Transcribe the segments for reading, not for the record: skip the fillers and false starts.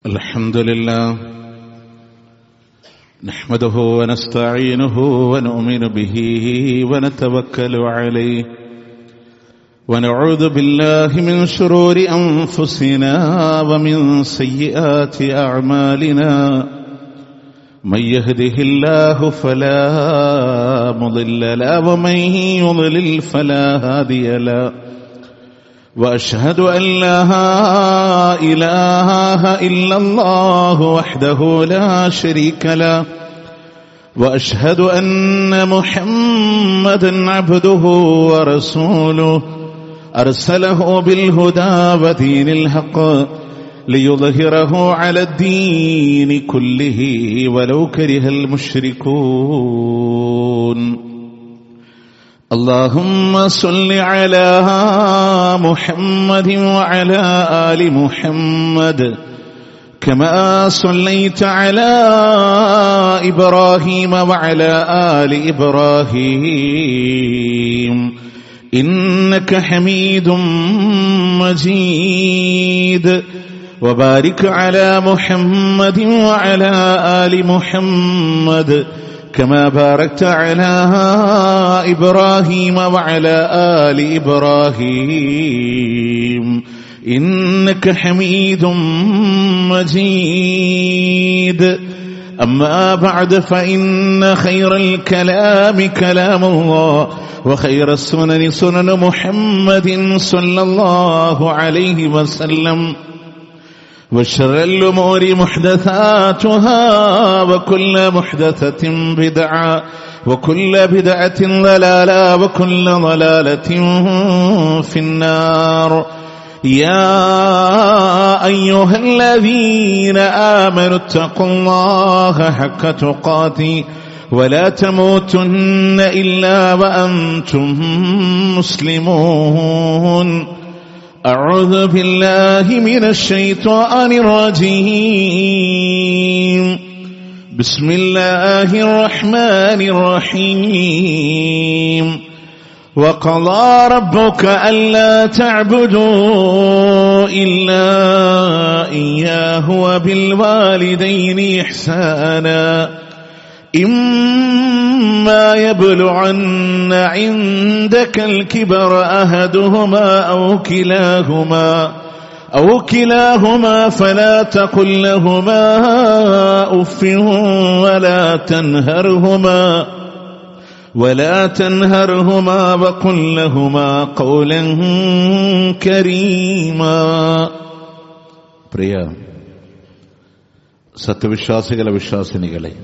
الحمد لله نحمده ونستعينه ونؤمن به ونتوكل عليه ونعوذ بالله من شرور أنفسنا ومن سيئات أعمالنا من يهده الله فلا مضل له ومن يضلل فلا هادي له وأشهد أن لا إله إلا الله وحده لا شريك له وأشهد أن محمدا عبده ورسوله أرسله بالهدى ودين الحق ليظهره على الدين كله ولو كره المشركون اللهم صل على محمد وعلى آل محمد كما صليت على إبراهيم وعلى آل إبراهيم إنك حميد مجيد وبارك على محمد وعلى آل محمد كما باركت على إبراهيم وعلى آل إبراهيم إنك حميد مجيد أما بعد فإن خير الكلام كلام الله وخير السنن سنن محمد صلى الله عليه وسلم وشر الأمور محدثاتها وكل محدثة بدعة وكل بدعة ضلالة وكل ضلالة في النار يا أيها الذين آمنوا اتقوا الله حق تقاته ولا تموتن إلا وأنتم مسلمون أعوذ بالله من الشيطان الرجيم بسم الله الرحمن الرحيم وقضى ربك ألا تعبدوا إلا إياه وبالوالدين إحسانا إما يبلغن عندك الكبر أحدهما أو كلاهما فلا تقل لهما أف ولا تنهرهما وقل لهما قولا كريما. പ്രിയ സത്യവിശ്വാസികളെ വിശ്വാസിനികളെ,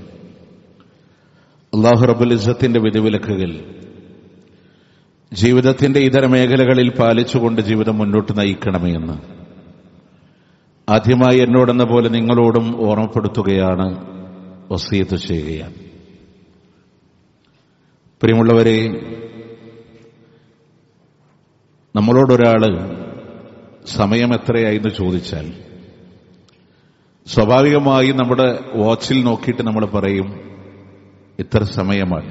അല്ലാഹു റബ്ബുൽ ഇസ്സത്തിന്റെ വിധിവിലക്കുകൾ ജീവിതത്തിന്റെ ഇതര മേഖലകളിൽ പാലിച്ചുകൊണ്ട് ജീവിതം മുന്നോട്ട് നയിക്കണമേ എന്ന് ആദ്യമായി എന്നോടെന്ന പോലെ നിങ്ങളോടും ഓർമ്മപ്പെടുത്തുകയാണ്, വസിയത്ത് ചെയ്യുകയാണ്. പ്രിയമുള്ളവരെ, നമ്മളോടൊരാള് സമയം എത്രയായെന്ന് ചോദിച്ചാൽ സ്വാഭാവികമായി നമ്മുടെ വാച്ചിൽ നോക്കിയിട്ട് നമ്മൾ പറയും ഇത്ര സമയമാണ്,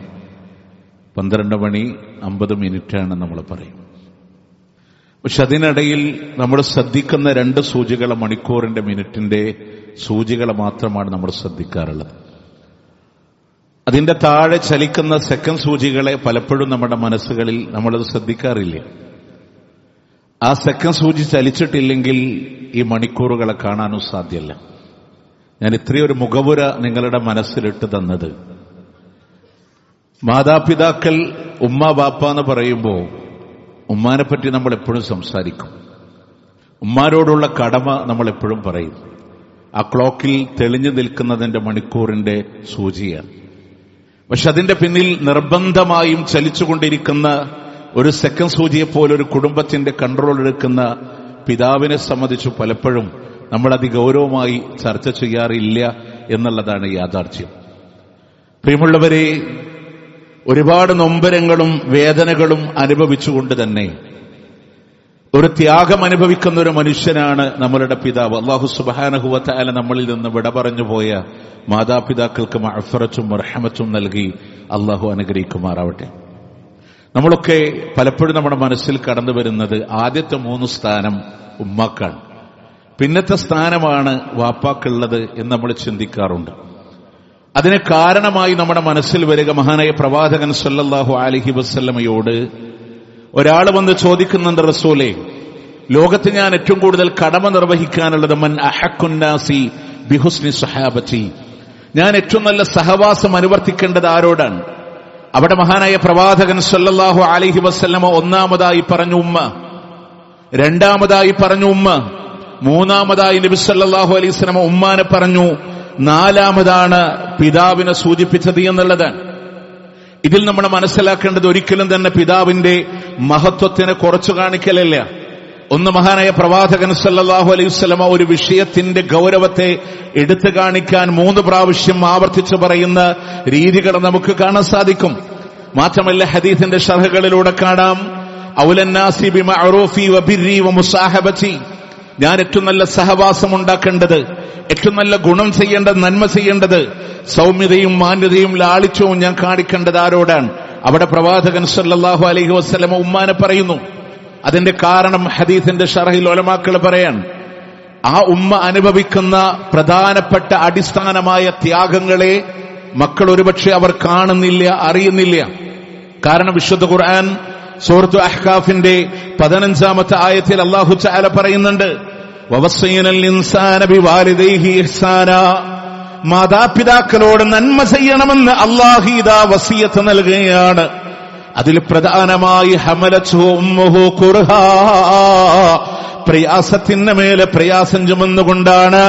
12:50 നമ്മൾ പറയും. പക്ഷെ അതിനിടയിൽ നമ്മൾ ശ്രദ്ധിക്കുന്ന 2 സൂചികളെ, മണിക്കൂറിന്റെ മിനിറ്റിന്റെ സൂചികളെ മാത്രമാണ് നമ്മൾ ശ്രദ്ധിക്കാറുള്ളത്. അതിന്റെ താഴെ ചലിക്കുന്ന സെക്കൻഡ് സൂചികളെ പലപ്പോഴും നമ്മുടെ മനസ്സുകളിൽ നമ്മളത് ശ്രദ്ധിക്കാറില്ല. ആ സെക്കൻഡ് സൂചി ചലിച്ചിട്ടില്ലെങ്കിൽ ഈ മണിക്കൂറുകളെ കാണാനും സാധ്യമല്ല. ഞാൻ ഇത്രയൊരു മുഖവുര നിങ്ങളുടെ മനസ്സിലിട്ട് തന്നത്, മാതാപിതാക്കൾ ഉമ്മ ബാപ്പ എന്ന് പറയുമ്പോൾ ഉമ്മാനെ പറ്റി നമ്മൾ എപ്പോഴും സംസാരിക്കും, ഉമ്മാരോടുള്ള കടമ നമ്മൾ എപ്പോഴും പറയും. ആ ക്ലോക്കിൽ തെളിഞ്ഞു നിൽക്കുന്നതിന്റെ മണിക്കൂറിന്റെ സൂചിയാണ്. പക്ഷെ അതിന്റെ പിന്നിൽ നിർബന്ധമായും ചലിച്ചുകൊണ്ടിരിക്കുന്ന ഒരു സെക്കൻഡ് സൂചിയെപ്പോലെ ഒരു കുടുംബത്തിന്റെ കൺട്രോൾ എടുക്കുന്ന പിതാവിനെ സംബന്ധിച്ച് പലപ്പോഴും നമ്മളത് ഗൗരവമായി ചർച്ച ചെയ്യാറില്ല എന്നുള്ളതാണ് യാഥാർത്ഥ്യം. പ്രിയമുള്ളവരെ, ഒരുപാട് നൊമ്പരങ്ങളും വേദനകളും അനുഭവിച്ചുകൊണ്ട് തന്നെ ഒരു ത്യാഗം അനുഭവിക്കുന്ന ഒരു മനുഷ്യനാണ് നമ്മളുടെ പിതാവ്. അല്ലാഹു സുബ്ഹാനഹു വ തആല നമ്മളിൽ നിന്ന് വിട പറഞ്ഞു പോയ മാതാപിതാക്കൾക്ക് മഅ്ഫറത്തും റഹ്മത്തും നൽകി അല്ലാഹു അനുഗ്രഹിക്കുമാറാവട്ടെ. നമ്മളൊക്കെ പലപ്പോഴും നമ്മുടെ മനസ്സിൽ കടന്നു വരുന്നത് ആദ്യത്തെ 3 സ്ഥാനം ഉമ്മാക്കാണ്. പിന്നത്തെ സ്ഥാനമാണ് വാപ്പാക്കുള്ളത് എന്ന് നമ്മൾ ചിന്തിക്കാറുണ്ട്. അതിന് കാരണമായി നമ്മുടെ മനസ്സിൽ വരിക, മഹാനായ പ്രവാചകൻ സല്ലല്ലാഹു അലൈഹി വസല്ലമയോട് ഒരാൾ വന്ന് ചോദിക്കുന്നുണ്ട്, റസൂലേ, ലോകത്ത് ഞാൻ ഏറ്റവും കൂടുതൽ കടമ നിർവഹിക്കാനുള്ളത് മൻ അഹഖുന്നാസി ബിഹുസ്നി സഹാബത്തി, ഞാൻ ഏറ്റവും നല്ല സഹവാസം അനുവർത്തിക്കേണ്ടത് ആരോടാണ്? അവിടെ മഹാനായ പ്രവാചകൻ സല്ലല്ലാഹു അലൈഹി വസല്ലമ ഒന്നാമതായി പറഞ്ഞു ഉമ്മ, രണ്ടാമതായി പറഞ്ഞു ഉമ്മ, മൂന്നാമതായി നബി സല്ലല്ലാഹു അലൈഹി വസല്ലമ ഉമ്മാനെ പറഞ്ഞു, നാലാമതാണ് പിതാവിനെ സൂചിപ്പിച്ചത് എന്നുള്ളതാണ്. ഇതിൽ നമ്മൾ മനസ്സിലാക്കേണ്ടത് ഒരിക്കലും തന്നെ പിതാവിന്റെ മഹത്വത്തിനെ കുറച്ചു കാണിക്കലല്ല. ഒന്ന്, മഹാനായ പ്രവാചകൻ സല്ലല്ലാഹു അലൈഹി വസല്ലമ ഒരു വിഷയത്തിന്റെ ഗൗരവത്തെ എടുത്തു കാണിക്കാൻ 3 പ്രാവശ്യം ആവർത്തിച്ചു പറയുന്ന രീതികൾ നമുക്ക് കാണാൻ സാധിക്കും. മാത്രമല്ല ഹദീസിന്റെ ശർഹകളിലൂടെ കാണാം, ഔലന്നാസി ബിമഅറൂഫി വബിർരി വമുസാഹബതി, ഞാൻ ഏറ്റവും നല്ല സഹവാസം ഉണ്ടാക്കേണ്ടത്, ഏറ്റവും നല്ല ഗുണം ചെയ്യേണ്ടത്, നന്മ ചെയ്യേണ്ടത്, സൗമ്യതയും മാന്യതയും ലാളിത്യവും ഞാൻ കാണിക്കേണ്ടത് ആരോടാണ്? അവിടെ പ്രവാചകൻ സല്ലല്ലാഹു അലൈഹി വസല്ലമ ഉമ്മാനെ പറയുന്നു. അതിന്റെ കാരണം ഹദീസിന്റെ ശർഹിൽ ഉലമാക്കൾ പറയാൻ, ആ ഉമ്മ അനുഭവിക്കുന്ന പ്രധാനപ്പെട്ട അടിസ്ഥാനമായ ത്യാഗങ്ങളെ മക്കൾ ഒരുപക്ഷെ അവർ കാണുന്നില്ല, അറിയുന്നില്ല. കാരണം വിശുദ്ധ ഖുർആൻ സൂറത്ത് അഹ്കാഫിന്റെ 15-ാമത്തെ ആയത്തിൽ അല്ലാഹു തആല പറയുന്നുണ്ട്, വവസ്സൈനൽ ഇൻസാന ബിവാലിദൈഹി ഇഹ്സാനാ, മാതാപിതാക്കളോട് നന്മ ചെയ്യണമെന്ന് അല്ലാഹു ഇദാ വസിയത്ത് നൽകുകയാണ്. അതിൽ പ്രധാനമായി ഹമലത്ഹു ഉമ്മുഹു കുർഹാ, പ്രയാസത്തിന് മേലെ പ്രയാസം ചുമന്നുകൊണ്ടാണ്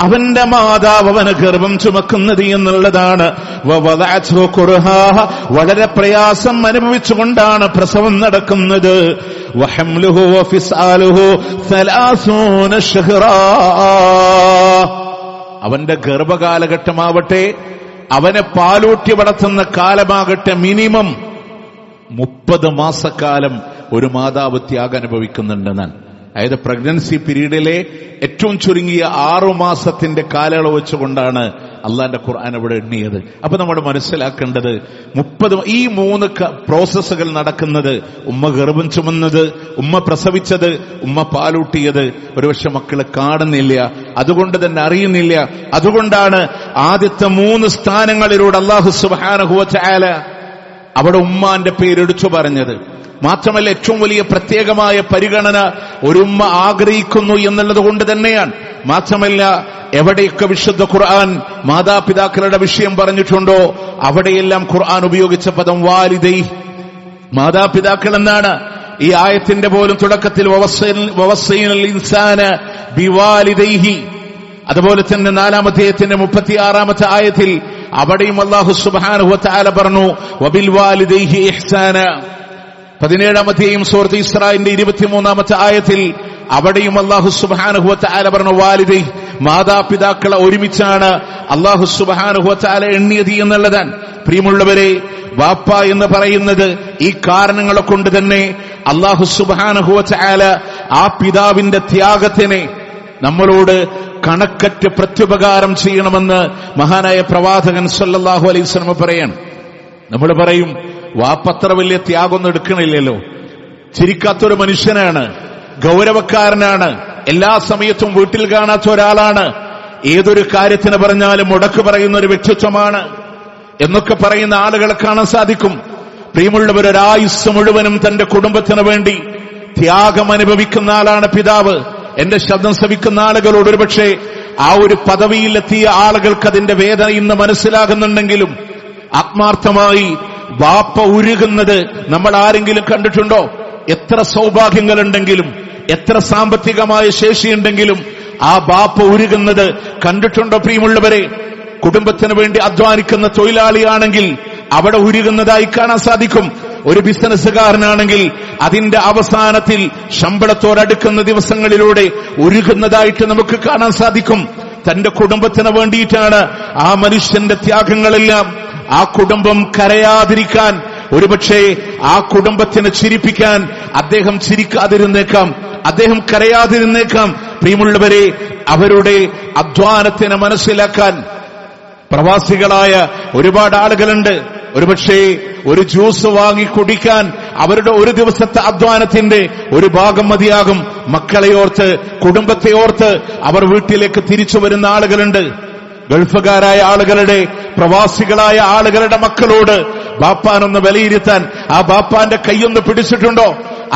അവന്റെ മാതാവ് അവന് ഗർഭം ചുമക്കുന്നത് എന്നുള്ളതാണ്. വവദഅത്ഹു കുർഹാ, വളരെ പ്രയാസം അനുഭവിച്ചുകൊണ്ടാണ് പ്രസവം നടക്കുന്നത്. വഹംലുഹു വഫിസാലുഹു 30 ശഹ്റാ, അവന്റെ ഗർഭകാലഘട്ടമാവട്ടെ, അവനെ പാലൂട്ടി വളർത്തുന്ന കാലമാകട്ടെ, മിനിമം 30 മാസക്കാലം ഒരു മാതാവ് ത്യാഗം അനുഭവിക്കുന്നുണ്ടെന്നാണ്. അതായത് പ്രഗ്നൻസി പീരീഡിലെ ഏറ്റവും ചുരുങ്ങിയ 6 മാസത്തിന്റെ കാലയളവ് വെച്ചുകൊണ്ടാണ് അള്ളാന്റെ ഖുർആൻ ഇവിടെ എണ്ണിയത്. അപ്പൊ നമ്മൾ മനസ്സിലാക്കേണ്ടത് 30 ഈ 3 പ്രോസസ്സുകൾ നടക്കുന്നത്, ഉമ്മ ഗർഭം ചുമന്നത്, ഉമ്മ പ്രസവിച്ചത്, ഉമ്മ പാലൂട്ടിയത്, ഒരുപക്ഷെ മക്കളെ കാണുന്നില്ല, അതുകൊണ്ട് തന്നെ അറിയുന്നില്ല. അതുകൊണ്ടാണ് ആദ്യത്തെ 3 സ്ഥാനങ്ങളിലൂടെ അല്ലാഹു സുബ്ഹാനഹു വ തആല അവിടെ ഉമ്മാന്റെ പേരെടുത്തു പറഞ്ഞത്. മാത്രമല്ല ഏറ്റവും വലിയ പ്രത്യേകമായ പരിഗണന ഒരു ഉമ്മ ആഗ്രഹിക്കുന്നു എന്നുള്ളത് കൊണ്ട് തന്നെയാണ്. മാത്രമല്ല എവിടെയൊക്കെ വിശുദ്ധ ഖുർആൻ മാതാപിതാക്കളുടെ വിഷയം പറഞ്ഞിട്ടുണ്ടോ അവിടെയെല്ലാം ഖുർആൻ ഉപയോഗിച്ച പദം വാലിദൈ, മാതാപിതാക്കൾ എന്നാണ്. ഈ ആയത്തിന്റെ പോലും തുടക്കത്തിൽ വവസ്സൈനൽ ഇൻസാന ബിവാലിദൈഹി, അതുപോലെ തന്നെ 4-ാം അധ്യായത്തിന്റെ 36-ാമത്തെ ആയത്തിൽ അവിടെയും അല്ലാഹു സുബ്ഹാനഹു വ തആല പറഞ്ഞു വബിൽ വാലിദൈഹി ഇഹ്സാന. 17-ാം അധ്യായം സൂറത്ത് ഇസ്രാഇന്റെ 23-ാമത്തെ ആയത്തിൽ അവിടെയും അല്ലാഹു സുബ്ഹാനഹു വ തആല പറഞ്ഞു വാലിദൈ, മാതാപിതാക്കളെ ഒരുമിച്ചാണ് അല്ലാഹു സുബ്ഹാനഹു വ തആല എണ്ണിയത് എന്നുള്ളതാണ്. പ്രിയമുള്ളവരെ, വാപ്പ എന്ന് പറയുന്നത് ഈ കാരണങ്ങളെ കൊണ്ട് തന്നെ അല്ലാഹു സുബ്ഹാനഹു വ തആല ആ പിതാവിന്റെ ത്യാഗത്തിനെ നമ്മളോട് കണക്കറ്റ് പ്രത്യുപകാരം ചെയ്യണമെന്ന് മഹാനായ പ്രവാചകൻ സല്ലല്ലാഹു അലൈഹി വസല്ലം പറയാണ്. നമ്മൾ പറയും വാപ്പത്ര വലിയ ത്യാഗമൊന്നും എടുക്കണില്ലല്ലോ, ചിരിക്കാത്തൊരു മനുഷ്യനാണ്, ഗൗരവക്കാരനാണ്, എല്ലാ സമയത്തും വീട്ടിൽ കാണാത്ത ഒരാളാണ്, ഏതൊരു കാര്യത്തിന് പറഞ്ഞാലും മുടക്ക് പറയുന്ന ഒരു വ്യക്തിത്വമാണ് എന്നൊക്കെ പറയുന്ന ആളുകളെ കാണാൻ സാധിക്കും. പ്രിയമുള്ളവർ, ഒരായുസ് മുഴുവനും തന്റെ കുടുംബത്തിന് വേണ്ടി ത്യാഗം അനുഭവിക്കുന്ന ആളാണ് പിതാവ്. എന്റെ ശബ്ദം ശ്രവിക്കുന്ന ആളുകളോട് ഒരുപക്ഷെ ആ ഒരു പദവിയിലെത്തിയ ആളുകൾക്ക് അതിന്റെ വേദന ഇന്ന് മനസ്സിലാകുന്നുണ്ടെങ്കിലും ആത്മാർത്ഥമായി ബാപ്പ ഉരുകുന്നത് നമ്മൾ ആരെങ്കിലും കണ്ടിട്ടുണ്ടോ? എത്ര സൗഭാഗ്യങ്ങളുണ്ടെങ്കിലും എത്ര സാമ്പത്തികമായ ശേഷിയുണ്ടെങ്കിലും ആ ബാപ്പ ഉരുകുന്നത് കണ്ടിട്ടുണ്ടോ? പ്രിയമുള്ളവരെ, കുടുംബത്തിന് വേണ്ടി അധ്വാനിക്കുന്ന തൊഴിലാളിയാണെങ്കിൽ അവിടെ ഉരുകുന്നതായി കാണാൻ സാധിക്കും. ഒരു ബിസിനസ്സുകാരനാണെങ്കിൽ അതിന്റെ അവസാനത്തിൽ ശമ്പളത്തോടടുക്കുന്ന ദിവസങ്ങളിലൂടെ ഉരുകുന്നതായിട്ട് നമുക്ക് കാണാൻ സാധിക്കും. തന്റെ കുടുംബത്തിന് വേണ്ടിയിട്ടാണ് ആ മനുഷ്യന്റെ ത്യാഗങ്ങളെല്ലാം. ആ കുടുംബം കരയാതിരിക്കാൻ, ഒരുപക്ഷെ ആ കുടുംബത്തിനെ ചിരിപ്പിക്കാൻ അദ്ദേഹം ചിരിക്കാതിരുന്നേക്കാം, അദ്ദേഹം കരയാതിരുന്നേക്കാം. പ്രിയമുള്ളവരെ, അവരുടെ അധ്വാനത്തിനെ മനസ്സിലാക്കാൻ പ്രവാസികളായ ഒരുപാട് ആളുകളുണ്ട്. ഒരുപക്ഷെ ഒരു ജ്യൂസ് വാങ്ങി കുടിക്കാൻ അവരുടെ ഒരു ദിവസത്തെ അധ്വാനത്തിന്റെ ഒരു ഭാഗം മതിയാകും. മക്കളെ ഓർത്ത്, കുടുംബത്തെ ഓർത്ത് അവർ വീട്ടിലേക്ക് തിരിച്ചു വരുന്ന ആളുകളുണ്ട്. ഗൾഫുകാരായ ആളുകളുടെ, പ്രവാസികളായ ആളുകളുടെ മക്കളോട് ബാപ്പാനൊന്ന് വിലയിരുത്താൻ ആ ബാപ്പാന്റെ കൈയൊന്ന് പിടിച്ചിട്ടുണ്ടോ?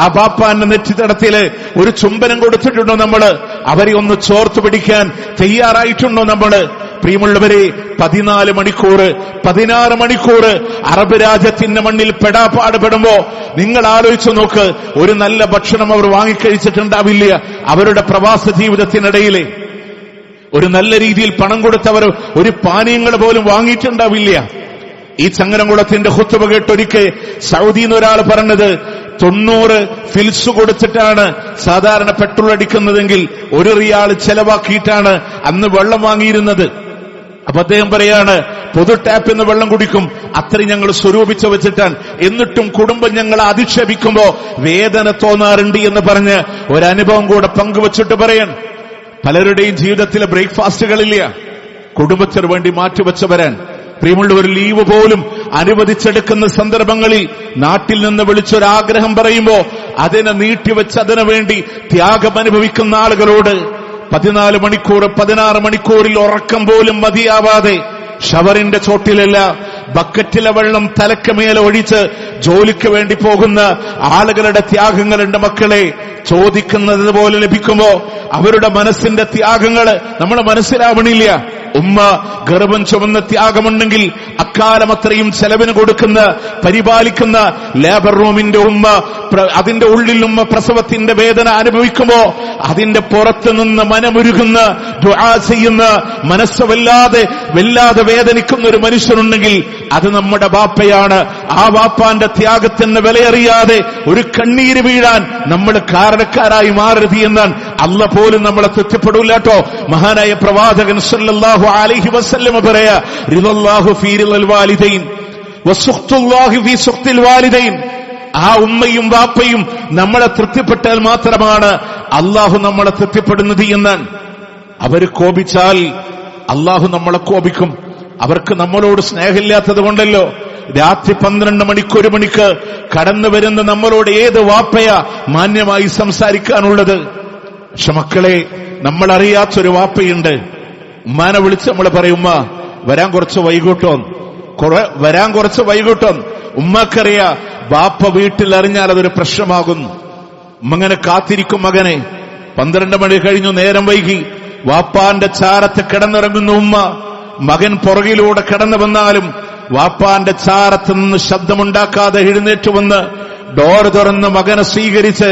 ആ ബാപ്പാന്റെ നെറ്റിത്തടത്തില് ഒരു ചുംബനം കൊടുത്തിട്ടുണ്ടോ നമ്മള്? അവരെ ഒന്ന് ചോർത്ത് പിടിക്കാൻ തയ്യാറായിട്ടുണ്ടോ നമ്മള്? പ്രിയമുള്ളവരെ, 14 മണിക്കൂർ 16 മണിക്കൂർ അറബ് രാജ്യത്തിന്റെ മണ്ണിൽ പെടാപ്പാടുപെടുമ്പോ നിങ്ങൾ ആലോചിച്ചു നോക്ക്, ഒരു നല്ല ഭക്ഷണം അവർ വാങ്ങിക്കഴിച്ചിട്ടുണ്ടാവില്ല. അവരുടെ പ്രവാസ ജീവിതത്തിനിടയിലെ ഒരു നല്ല രീതിയിൽ പണം കൊടുത്തവർ ഒരു പാനീയങ്ങൾ പോലും വാങ്ങിയിട്ടുണ്ടാവില്ല. ഈ ചങ്ങരംകുളത്തിന്റെ ഖുത്ബ കേട്ടൊരിക്കൽ സൗദിയിൽ നിന്ന് ഒരാൾ പറഞ്ഞത്, 90 ഫിൽസ് കൊടുത്തിട്ടാണ് സാധാരണ പെട്രോൾ അടിക്കുന്നതെങ്കിൽ 1 റിയാൽ ചെലവാക്കിയിട്ടാണ് അന്ന് വെള്ളം വാങ്ങിയിരുന്നത്. അപ്പൊ അദ്ദേഹം പറയാണ്, പൊതു ടാപ്പിൽ നിന്ന് വെള്ളം കുടിക്കും, അത്രയും ഞങ്ങൾ സ്വരൂപിച്ചു വെച്ചിട്ടാണ്. എന്നിട്ടും കുടുംബം ഞങ്ങളെ അധിക്ഷേപിക്കുമ്പോ വേദന തോന്നാറുണ്ട് എന്ന് പറഞ്ഞ് ഒരനുഭവം കൂടെ പങ്കുവച്ചിട്ട് പറയാൻ. പലരുടെയും ജീവിതത്തിലെ ബ്രേക്ക്ഫാസ്റ്റുകളില്ല, കുടുംബത്തിന് വേണ്ടി മാറ്റിവെച്ചവരാൻ. പ്രിയമുള്ളവർ, ലീവ് പോലും അനുവദിച്ചെടുക്കുന്ന സന്ദർഭങ്ങളിൽ നാട്ടിൽ നിന്ന് വിളിച്ചൊരാഗ്രഹം പറയുമ്പോ അതിനെ നീട്ടിവെച്ച് അതിനു വേണ്ടി ത്യാഗം അനുഭവിക്കുന്ന ആളുകളോട് 14 മണിക്കൂർ 16 മണിക്കൂറിൽ ഉറക്കം പോലും മതിയാവാതെ ഷവറിന്റെ ചോട്ടിലല്ല, ബക്കറ്റിലെ വെള്ളം തലക്ക് മേലെ ഒഴിച്ച് ജോലിക്ക് വേണ്ടി പോകുന്ന ആളുകളുടെ ത്യാഗങ്ങളുണ്ട്. മക്കളെ ചോദിക്കുന്നത് പോലെ ലഭിക്കുമ്പോ അവരുടെ മനസ്സിന്റെ ത്യാഗങ്ങള് നമ്മൾ മനസ്സിലാവണില്ല. ഉമ്മ ഗർഭം ചുമന്ന ത്യാഗമുണ്ടെങ്കിൽ അക്കാലം അത്രയും ചെലവിന് കൊടുക്കുന്ന, പരിപാലിക്കുന്ന ലേബർ റൂമിന്റെ ഉമ്മ, അതിന്റെ ഉള്ളിൽ ഉമ്മ പ്രസവത്തിന്റെ വേദന അനുഭവിക്കുമ്പോ അതിന്റെ പുറത്തു നിന്ന് മനമുരുകുന്ന, ദുആ ചെയ്യുന്ന, മനസ്സ് വല്ലാതെ വേദനിക്കുന്ന ഒരു മനുഷ്യനുണ്ടെങ്കിൽ അത് നമ്മുടെ ബാപ്പയാണ്. ആ ബാപ്പാന്റെ ത്യാഗത്തിന് വിലയറിയാതെ ഒരു കണ്ണീര് വീഴാൻ നമ്മൾ കാരണക്കാരായി മാറരുത് എന്നാണ്. അല്ല പോലും നമ്മളെ തെറ്റപ്പെടൂല്ലാട്ടോ. മഹാനായ പ്രവാചകൻ സല്ലല്ലാഹു അലൈഹി വസല്ലം പറയാ, റിളല്ലാഹു ഫീ റിളൽ വാലിദൈൻ വസുഖ്തുല്ലാഹി ഫീ സുഖ്തിൽ വാലിദൈൻ. ആ ഉമ്മയും വാപ്പയും നമ്മളെ തൃപ്തിപ്പെട്ടാൽ മാത്രമാണ് അള്ളാഹു നമ്മളെ തൃപ്തിപ്പെടുന്നത് എന്നാണ്. അവര് കോപിച്ചാൽ അള്ളാഹു നമ്മളെ കോപിക്കും. അവർക്ക് നമ്മളോട് സ്നേഹമില്ലാത്തത് കൊണ്ടല്ലോ രാത്രി 12 മണിക്ക് 1 മണിക്ക് കടന്നു വരുന്ന നമ്മളോട് ഏത് വാപ്പയാ മാന്യമായി സംസാരിക്കാനുള്ളത്? പക്ഷെ മക്കളെ, നമ്മളറിയാത്തൊരു വാപ്പയുണ്ട്. ഉമ്മാനെ വിളിച്ച് നമ്മൾ പറയും, ഉമ്മ വരാൻ കുറച്ച് വൈകിട്ടോ. ഉമ്മക്കറിയാ ബാപ്പ വീട്ടിൽ അറിഞ്ഞാൽ അതൊരു പ്രശ്നമാകുന്നു. ഉമ്മങ്ങനെ കാത്തിരിക്കും മകനെ. 12 മണി കഴിഞ്ഞു, നേരം വൈകി, വാപ്പാന്റെ ചാരത്ത് കിടന്നിറങ്ങുന്ന ഉമ്മ. മകൻ പുറകിലൂടെ കടന്നു വന്നാലും വാപ്പാന്റെ ചാരത്ത് നിന്ന് ശബ്ദമുണ്ടാക്കാതെ എഴുന്നേറ്റ് വന്ന് ഡോർ തുറന്ന് മകനെ സ്വീകരിച്ച്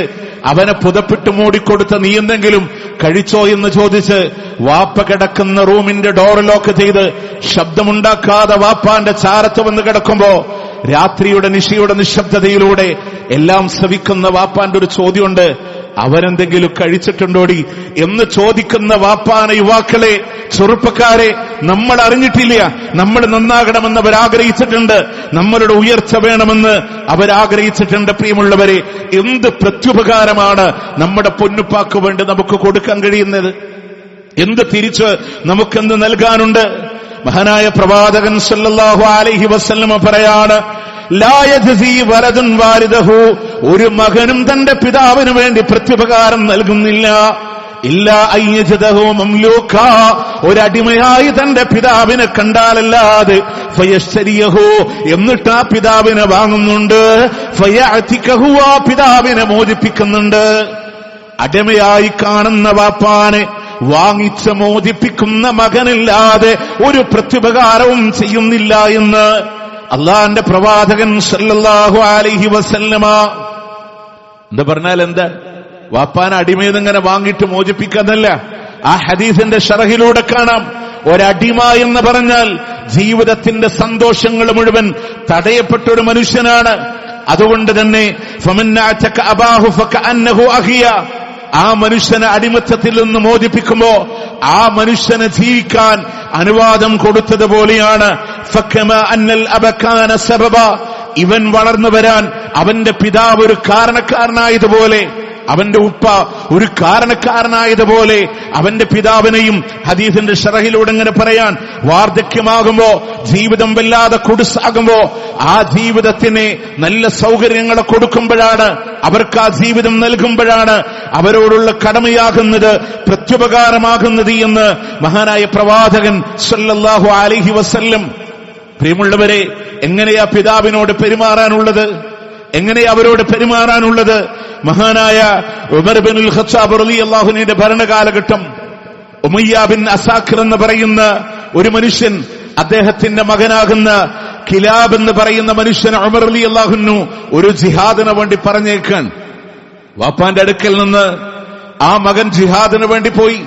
അവനെ പുതപ്പിട്ട് മൂടിക്കൊടുത്ത് നീ എന്തെങ്കിലും കഴിച്ചോ എന്ന് ചോദിച്ച് വാപ്പ കിടക്കുന്ന റൂമിന്റെ ഡോർ ലോക്ക് ചെയ്ത് ശബ്ദമുണ്ടാക്കാതെ വാപ്പാന്റെ ചാരത്ത് വന്ന് കിടക്കുമ്പോ രാത്രിയുടെ നിശയുടെ നിശബ്ദതയിലൂടെ എല്ലാം ശ്രവിക്കുന്ന വാപ്പാന്റെ ഒരു ചോദ്യമുണ്ട്, അവരെന്തെങ്കിലും കഴിച്ചിട്ടുണ്ടോടി എന്ന് ചോദിക്കുന്ന വാപ്പാനെ, യുവാക്കളെ, ചെറുപ്പക്കാരെ, നമ്മൾ അറിഞ്ഞിട്ടില്ല. നമ്മൾ നന്നാകണമെന്ന് അവരാഗ്രഹിച്ചിട്ടുണ്ട്, നമ്മളുടെ ഉയർച്ച വേണമെന്ന് അവരാഗ്രഹിച്ചിട്ടുണ്ട്. പ്രിയമുള്ളവരെ, എന്ത് പ്രത്യുപകാരമാണ് നമ്മുടെ പൊന്നുപ്പാക്ക് വേണ്ടി നമുക്ക് കൊടുക്കാൻ കഴിയുന്നത്? എന്ത് തിരിച്ച് നമുക്കെന്ത് നൽകാനുണ്ട്? മഹാനായ പ്രവാചകൻ സല്ലല്ലാഹു അലൈഹി വസല്ലം പറയാണ്, ലാ യജ്സി വലദുൻ വാലിദഹു, ഒരു മകനും തന്റെ പിതാവിന് വേണ്ടി പ്രത്യുപകാരം നൽകുന്നില്ല. ഇല്ലാ അയ്യജദഹു മംലൂക, ഒരടിമയായി തന്റെ പിതാവിനെ കണ്ടാലല്ലാതെ, ഫയശ്തരിയഹു, എന്നിട്ട് ആ പിതാവിനെ വാങ്ങുന്നുണ്ട്, ഫയഅതികഹു, ആ പിതാവിനെ മോചിപ്പിക്കുന്നുണ്ട്. അടിമയായി കാണുന്ന വാപ്പാനെ വാങ്ങിച്ച് മോചിപ്പിക്കുന്ന മകനില്ലാതെ ഒരു പ്രത്യുപകാരവും ചെയ്യുന്നില്ല എന്ന് അള്ളാന്റെ പ്രവാചകൻ സല്ലല്ലാഹു അലൈഹി വസല്ലമ. എന്താ പറഞ്ഞാൽ എന്താ? വാപ്പാനെ അടിമയെന്നിങ്ങനെ വാങ്ങിയിട്ട് മോചിപ്പിക്കാന്നല്ല. ആ ഹദീസിന്റെ ശറഹിലൂടെ കാണാം, ഒരടിമ എന്ന് പറഞ്ഞാൽ ജീവിതത്തിന്റെ സന്തോഷങ്ങൾ മുഴുവൻ തടയപ്പെട്ടൊരു മനുഷ്യനാണ്. അതുകൊണ്ട് തന്നെ ഫമന്നഅതക അബാഹു ഫകഅന്നഹു അഖിയ, ആ മനുഷ്യനെ അടിമത്തത്തിൽ നിന്ന് മോചിപ്പിക്കുമ്പോ ആ മനുഷ്യനെ ജീവിക്കാൻ അനുവാദം കൊടുത്തതുപോലെയാണ്. ഫകമാ അന്നൽ അബകാന സബബ, ഇവൻ വളർന്നു വരാൻ അവന്റെ പിതാവ് ഒരു കാരണക്കാരനായതുപോലെ അവന്റെ ഉപ്പ ഒരു കാരണക്കാരനായതുപോലെ അവന്റെ പിതാവിനെയും ഹദീസിന്റെ ശറഹിലൂടെ ഇങ്ങനെ പറയാൻ, വാർദ്ധക്യമാകുമ്പോ ജീവിതം വല്ലാതെ കുടുസാകുമ്പോ ആ ജീവിതത്തിന് നല്ല സൗകര്യങ്ങളെ കൊടുക്കുമ്പോഴാണ്, അവർക്ക് ആ ജീവിതം നൽകുമ്പോഴാണ് അവരോടുള്ള കടമയാകുന്നത്, പ്രത്യുപകാരമാകുന്നത് എന്ന് മഹാനായ പ്രവാചകൻ സല്ലല്ലാഹു അലൈഹി വസല്ലം. പ്രിയമുള്ളവരെ, എങ്ങനെയാ പിതാവിനോട് പെരുമാറാനുള്ളത്? എങ്ങനെയാ അവരോട് പെരുമാറാനുള്ളത്? മഹാനായ ഉമർ ഇബ്നുൽ ഖത്താബ് റളിയല്ലാഹു അൻഹുവിന്റെ ഭരണകാലഘട്ടം, ഉമയ്യ ബിൻ അസാഖിർ എന്ന് പറയുന്ന ഒരു മനുഷ്യൻ, അദ്ദേഹത്തിന്റെ മകനാകുന്ന കിലാബ് എന്ന് പറയുന്ന മനുഷ്യൻ ഉമർ റളിയല്ലാഹു അൻഹു ഒരു ജിഹാദിന് വേണ്ടി പറഞ്ഞേക്കാൻ. വാപ്പാന്റെ അടുക്കൽ നിന്ന് ആ മകൻ ജിഹാദിന് വേണ്ടി പോയി.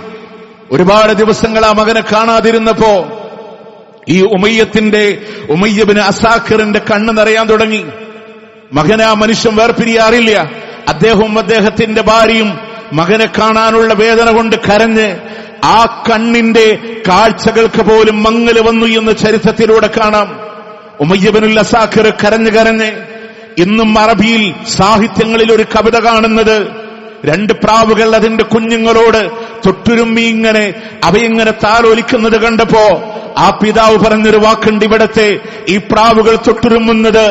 ഒരുപാട് ദിവസങ്ങൾ ആ മകനെ കാണാതിരുന്നപ്പോ ഈ ഉമയ്യ ബിൻ അസാഖിറിന്റെ കണ്ണ് നിറയാൻ തുടങ്ങി. മകനെ ആ മനുഷ്യൻ വേർപിരിയാറില്ല. അദ്ദേഹവും അദ്ദേഹത്തിന്റെ ഭാര്യയും മകനെ കാണാനുള്ള വേദന കൊണ്ട് കരഞ്ഞ് ആ കണ്ണിന്റെ കാഴ്ചകൾക്ക് പോലും മങ്ങല് വന്നു എന്ന് ചരിത്രത്തിലൂടെ കാണാം. ഉമയ്യ ബിനുൽ അസാഖിർ കരഞ്ഞ് ഇന്നും അറബിയിൽ സാഹിത്യങ്ങളിൽ ഒരു കവിത കാണുന്നത്, രണ്ട് പ്രാവുകൾ അതിന്റെ കുഞ്ഞുങ്ങളോട് തൊട്ടുരുമ്മി ഇങ്ങനെ അവയിങ്ങനെ താലോലിക്കുന്നത് കണ്ടപ്പോ ആ പിതാവ് പറഞ്ഞൊരു വാക്കുണ്ട്, ഇവിടത്തെ ഈ പ്രാവുകൾ തൊട്ടുരുമ്മുന്നത്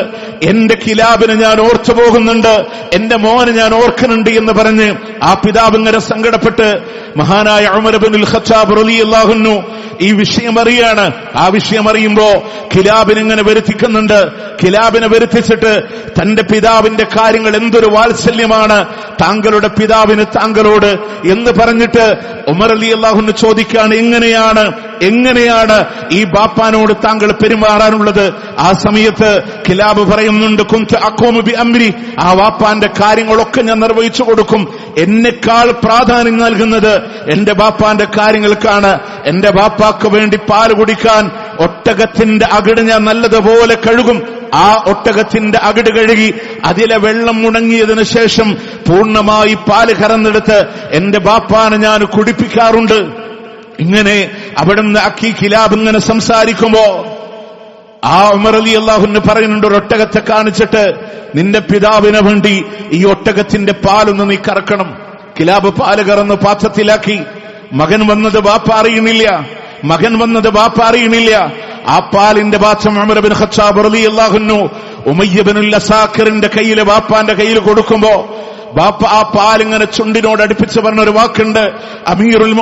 എന്റെ കിലാബിനെ ഞാൻ ഓർത്തു പോകുന്നുണ്ട്, എന്റെ മോനെ ഞാൻ ഓർക്കുന്നുണ്ട് എന്ന് പറഞ്ഞ് ആ പിതാവ് ഇങ്ങനെ സങ്കടപ്പെട്ട് മഹാനായ ഉമർ ഇബ്നുൽ ഖത്താബ് റളിയല്ലാഹു അൻഹു ഈ വിഷയം അറിയാണ്. ആ വിഷയം അറിയുമ്പോ കിലാബിനെ ഇങ്ങനെ വരുത്തിക്കുന്നുണ്ട്. കിലാബിനെ വരുത്തിച്ചിട്ട് തന്റെ പിതാവിന്റെ കാര്യങ്ങൾ എന്തൊരു വാത്സല്യമാണ് താങ്കളുടെ പിതാവിന് താങ്കളോട് എന്ന് പറഞ്ഞിട്ട് ഉമർ റളിയല്ലാഹു അൻഹു ചോദിക്കാണ്, എങ്ങനെയാണ് ഈ ബാപ്പാനോട് താങ്കൾ പെരുമാറാനുള്ളത്? ആ സമയത്ത് കിലാബ് പറയുന്നുണ്ട്, കുന്തു അഖൂമു ബി അംരി, ആ വാപ്പാന്റെ കാര്യങ്ങളൊക്കെ ഞാൻ നിർവഹിച്ചു കൊടുക്കും. എന്നെക്കാൾ പ്രാധാന്യം നൽകുന്നത് എന്റെ ബാപ്പാന്റെ കാര്യങ്ങൾക്കാണ്. എന്റെ ബാപ്പാക്ക് വേണ്ടി പാല് കുടിക്കാൻ ഒട്ടകത്തിന്റെ അകിട് ഞാൻ നല്ലതുപോലെ കഴുകും. ആ ഒട്ടകത്തിന്റെ അകിട് കഴുകി അതിലെ വെള്ളം മുടങ്ങിയതിനു ശേഷം പൂർണ്ണമായി പാല് കറന്നെടുത്ത് എന്റെ ബാപ്പാനെ ഞാൻ കുടിപ്പിക്കാറുണ്ട്. ഇങ്ങനെ അവിടുന്ന് അക്കി കിലാബ് ഇങ്ങനെ സംസാരിക്കുമ്പോ ആ ഉമർ റളിയല്ലാഹു അൻഹു പറയുന്നുണ്ട്, ഒരു ഒട്ടകത്തെ കാണിച്ചിട്ട് നിന്റെ പിതാവിനെ വേണ്ടി ഈ ഒട്ടകത്തിന്റെ പാലൊന്ന് നീ കറക്കണം. കിലാബ് പാല് കറന്ന് പാത്രത്തിലാക്കി. മകൻ വന്നത് ബാപ്പ അറിയുന്നില്ല. ആ പാലിന്റെ പാത്രം ഉമർ ഇബ്നു ഖത്താബ് റളിയല്ലാഹു അൻഹു ഉമയ്യ ബിനുൽ അസാഖിറിന്റെ കയ്യിൽ, ബാപ്പാന്റെ കയ്യിൽ കൊടുക്കുമ്പോ ബാപ്പ ആ പാലിങ്ങനെ ചുണ്ടിനോട് അടുപ്പിച്ച് പറഞ്ഞൊരു വാക്കുണ്ട്, അമീറുൽ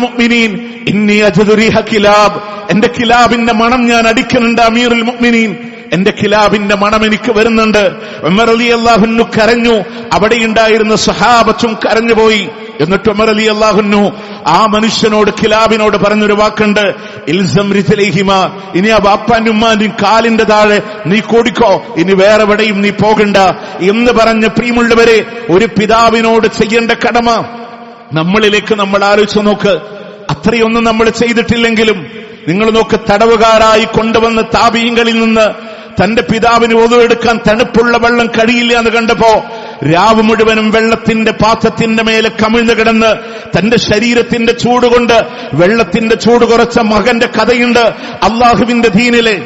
മുഅ്മിനീൻ ഇന്നി അജ്ദു റീഹ കിലാബ്, എന്റെ കിലാബിന്റെ മണം ഞാൻ അടിക്കുന്നുണ്ട്. അമീറുൽ മുഅ്മിനീൻ, എന്റെ കിലാബിന്റെ മണം എനിക്ക് വരുന്നുണ്ട്. ഉമർ റളിയല്ലാഹു അൻഹു കരഞ്ഞു. അവിടെ ഉണ്ടായിരുന്ന സഹാബത്തും കരഞ്ഞുപോയി. എന്നിട്ട് ഉമർ റളിയല്ലാഹു അൻഹു ആ മനുഷ്യനോട്, കിലാബിനോട് പറഞ്ഞൊരു വാക്കുണ്ട്, ഇൽസം റിജലൈഹിമ, ഇനി ആ ബാപ്പാന്റെ ഉമ്മാന്റെയും കാലിന്റെ താഴെ നീ കൂടിക്കോ, ഇനി വേറെ എവിടെയും നീ പോകണ്ട എന്ന് പറഞ്ഞ്. പ്രിയമുള്ളവരെ, ഒരു പിതാവിനോട് ചെയ്യേണ്ട കടമ നമ്മളിലേക്ക് നമ്മൾ ആലോചിച്ചു നോക്ക്. അത്രയൊന്നും നമ്മൾ ചെയ്തിട്ടില്ലെങ്കിലും നിങ്ങൾ നോക്ക്, തടവുകാരായി കൊണ്ടുവന്ന താബീങ്ങളിൽ നിന്ന് തന്റെ പിതാവിന് ഒതുവെടുക്കാൻ തണുപ്പുള്ള വെള്ളം കഴിയില്ല എന്ന് കണ്ടപ്പോ രാവ് മുഴുവനും വെള്ളത്തിന്റെ പാത്രത്തിന്റെ മേലെ കമിഴ്ന്നു കിടന്ന് തന്റെ ശരീരത്തിന്റെ ചൂടുകൊണ്ട് വെള്ളത്തിന്റെ ചൂട് കുറച്ച മകന്റെ കഥയുണ്ട് അള്ളാഹുവിന്റെ ദീനിലെ.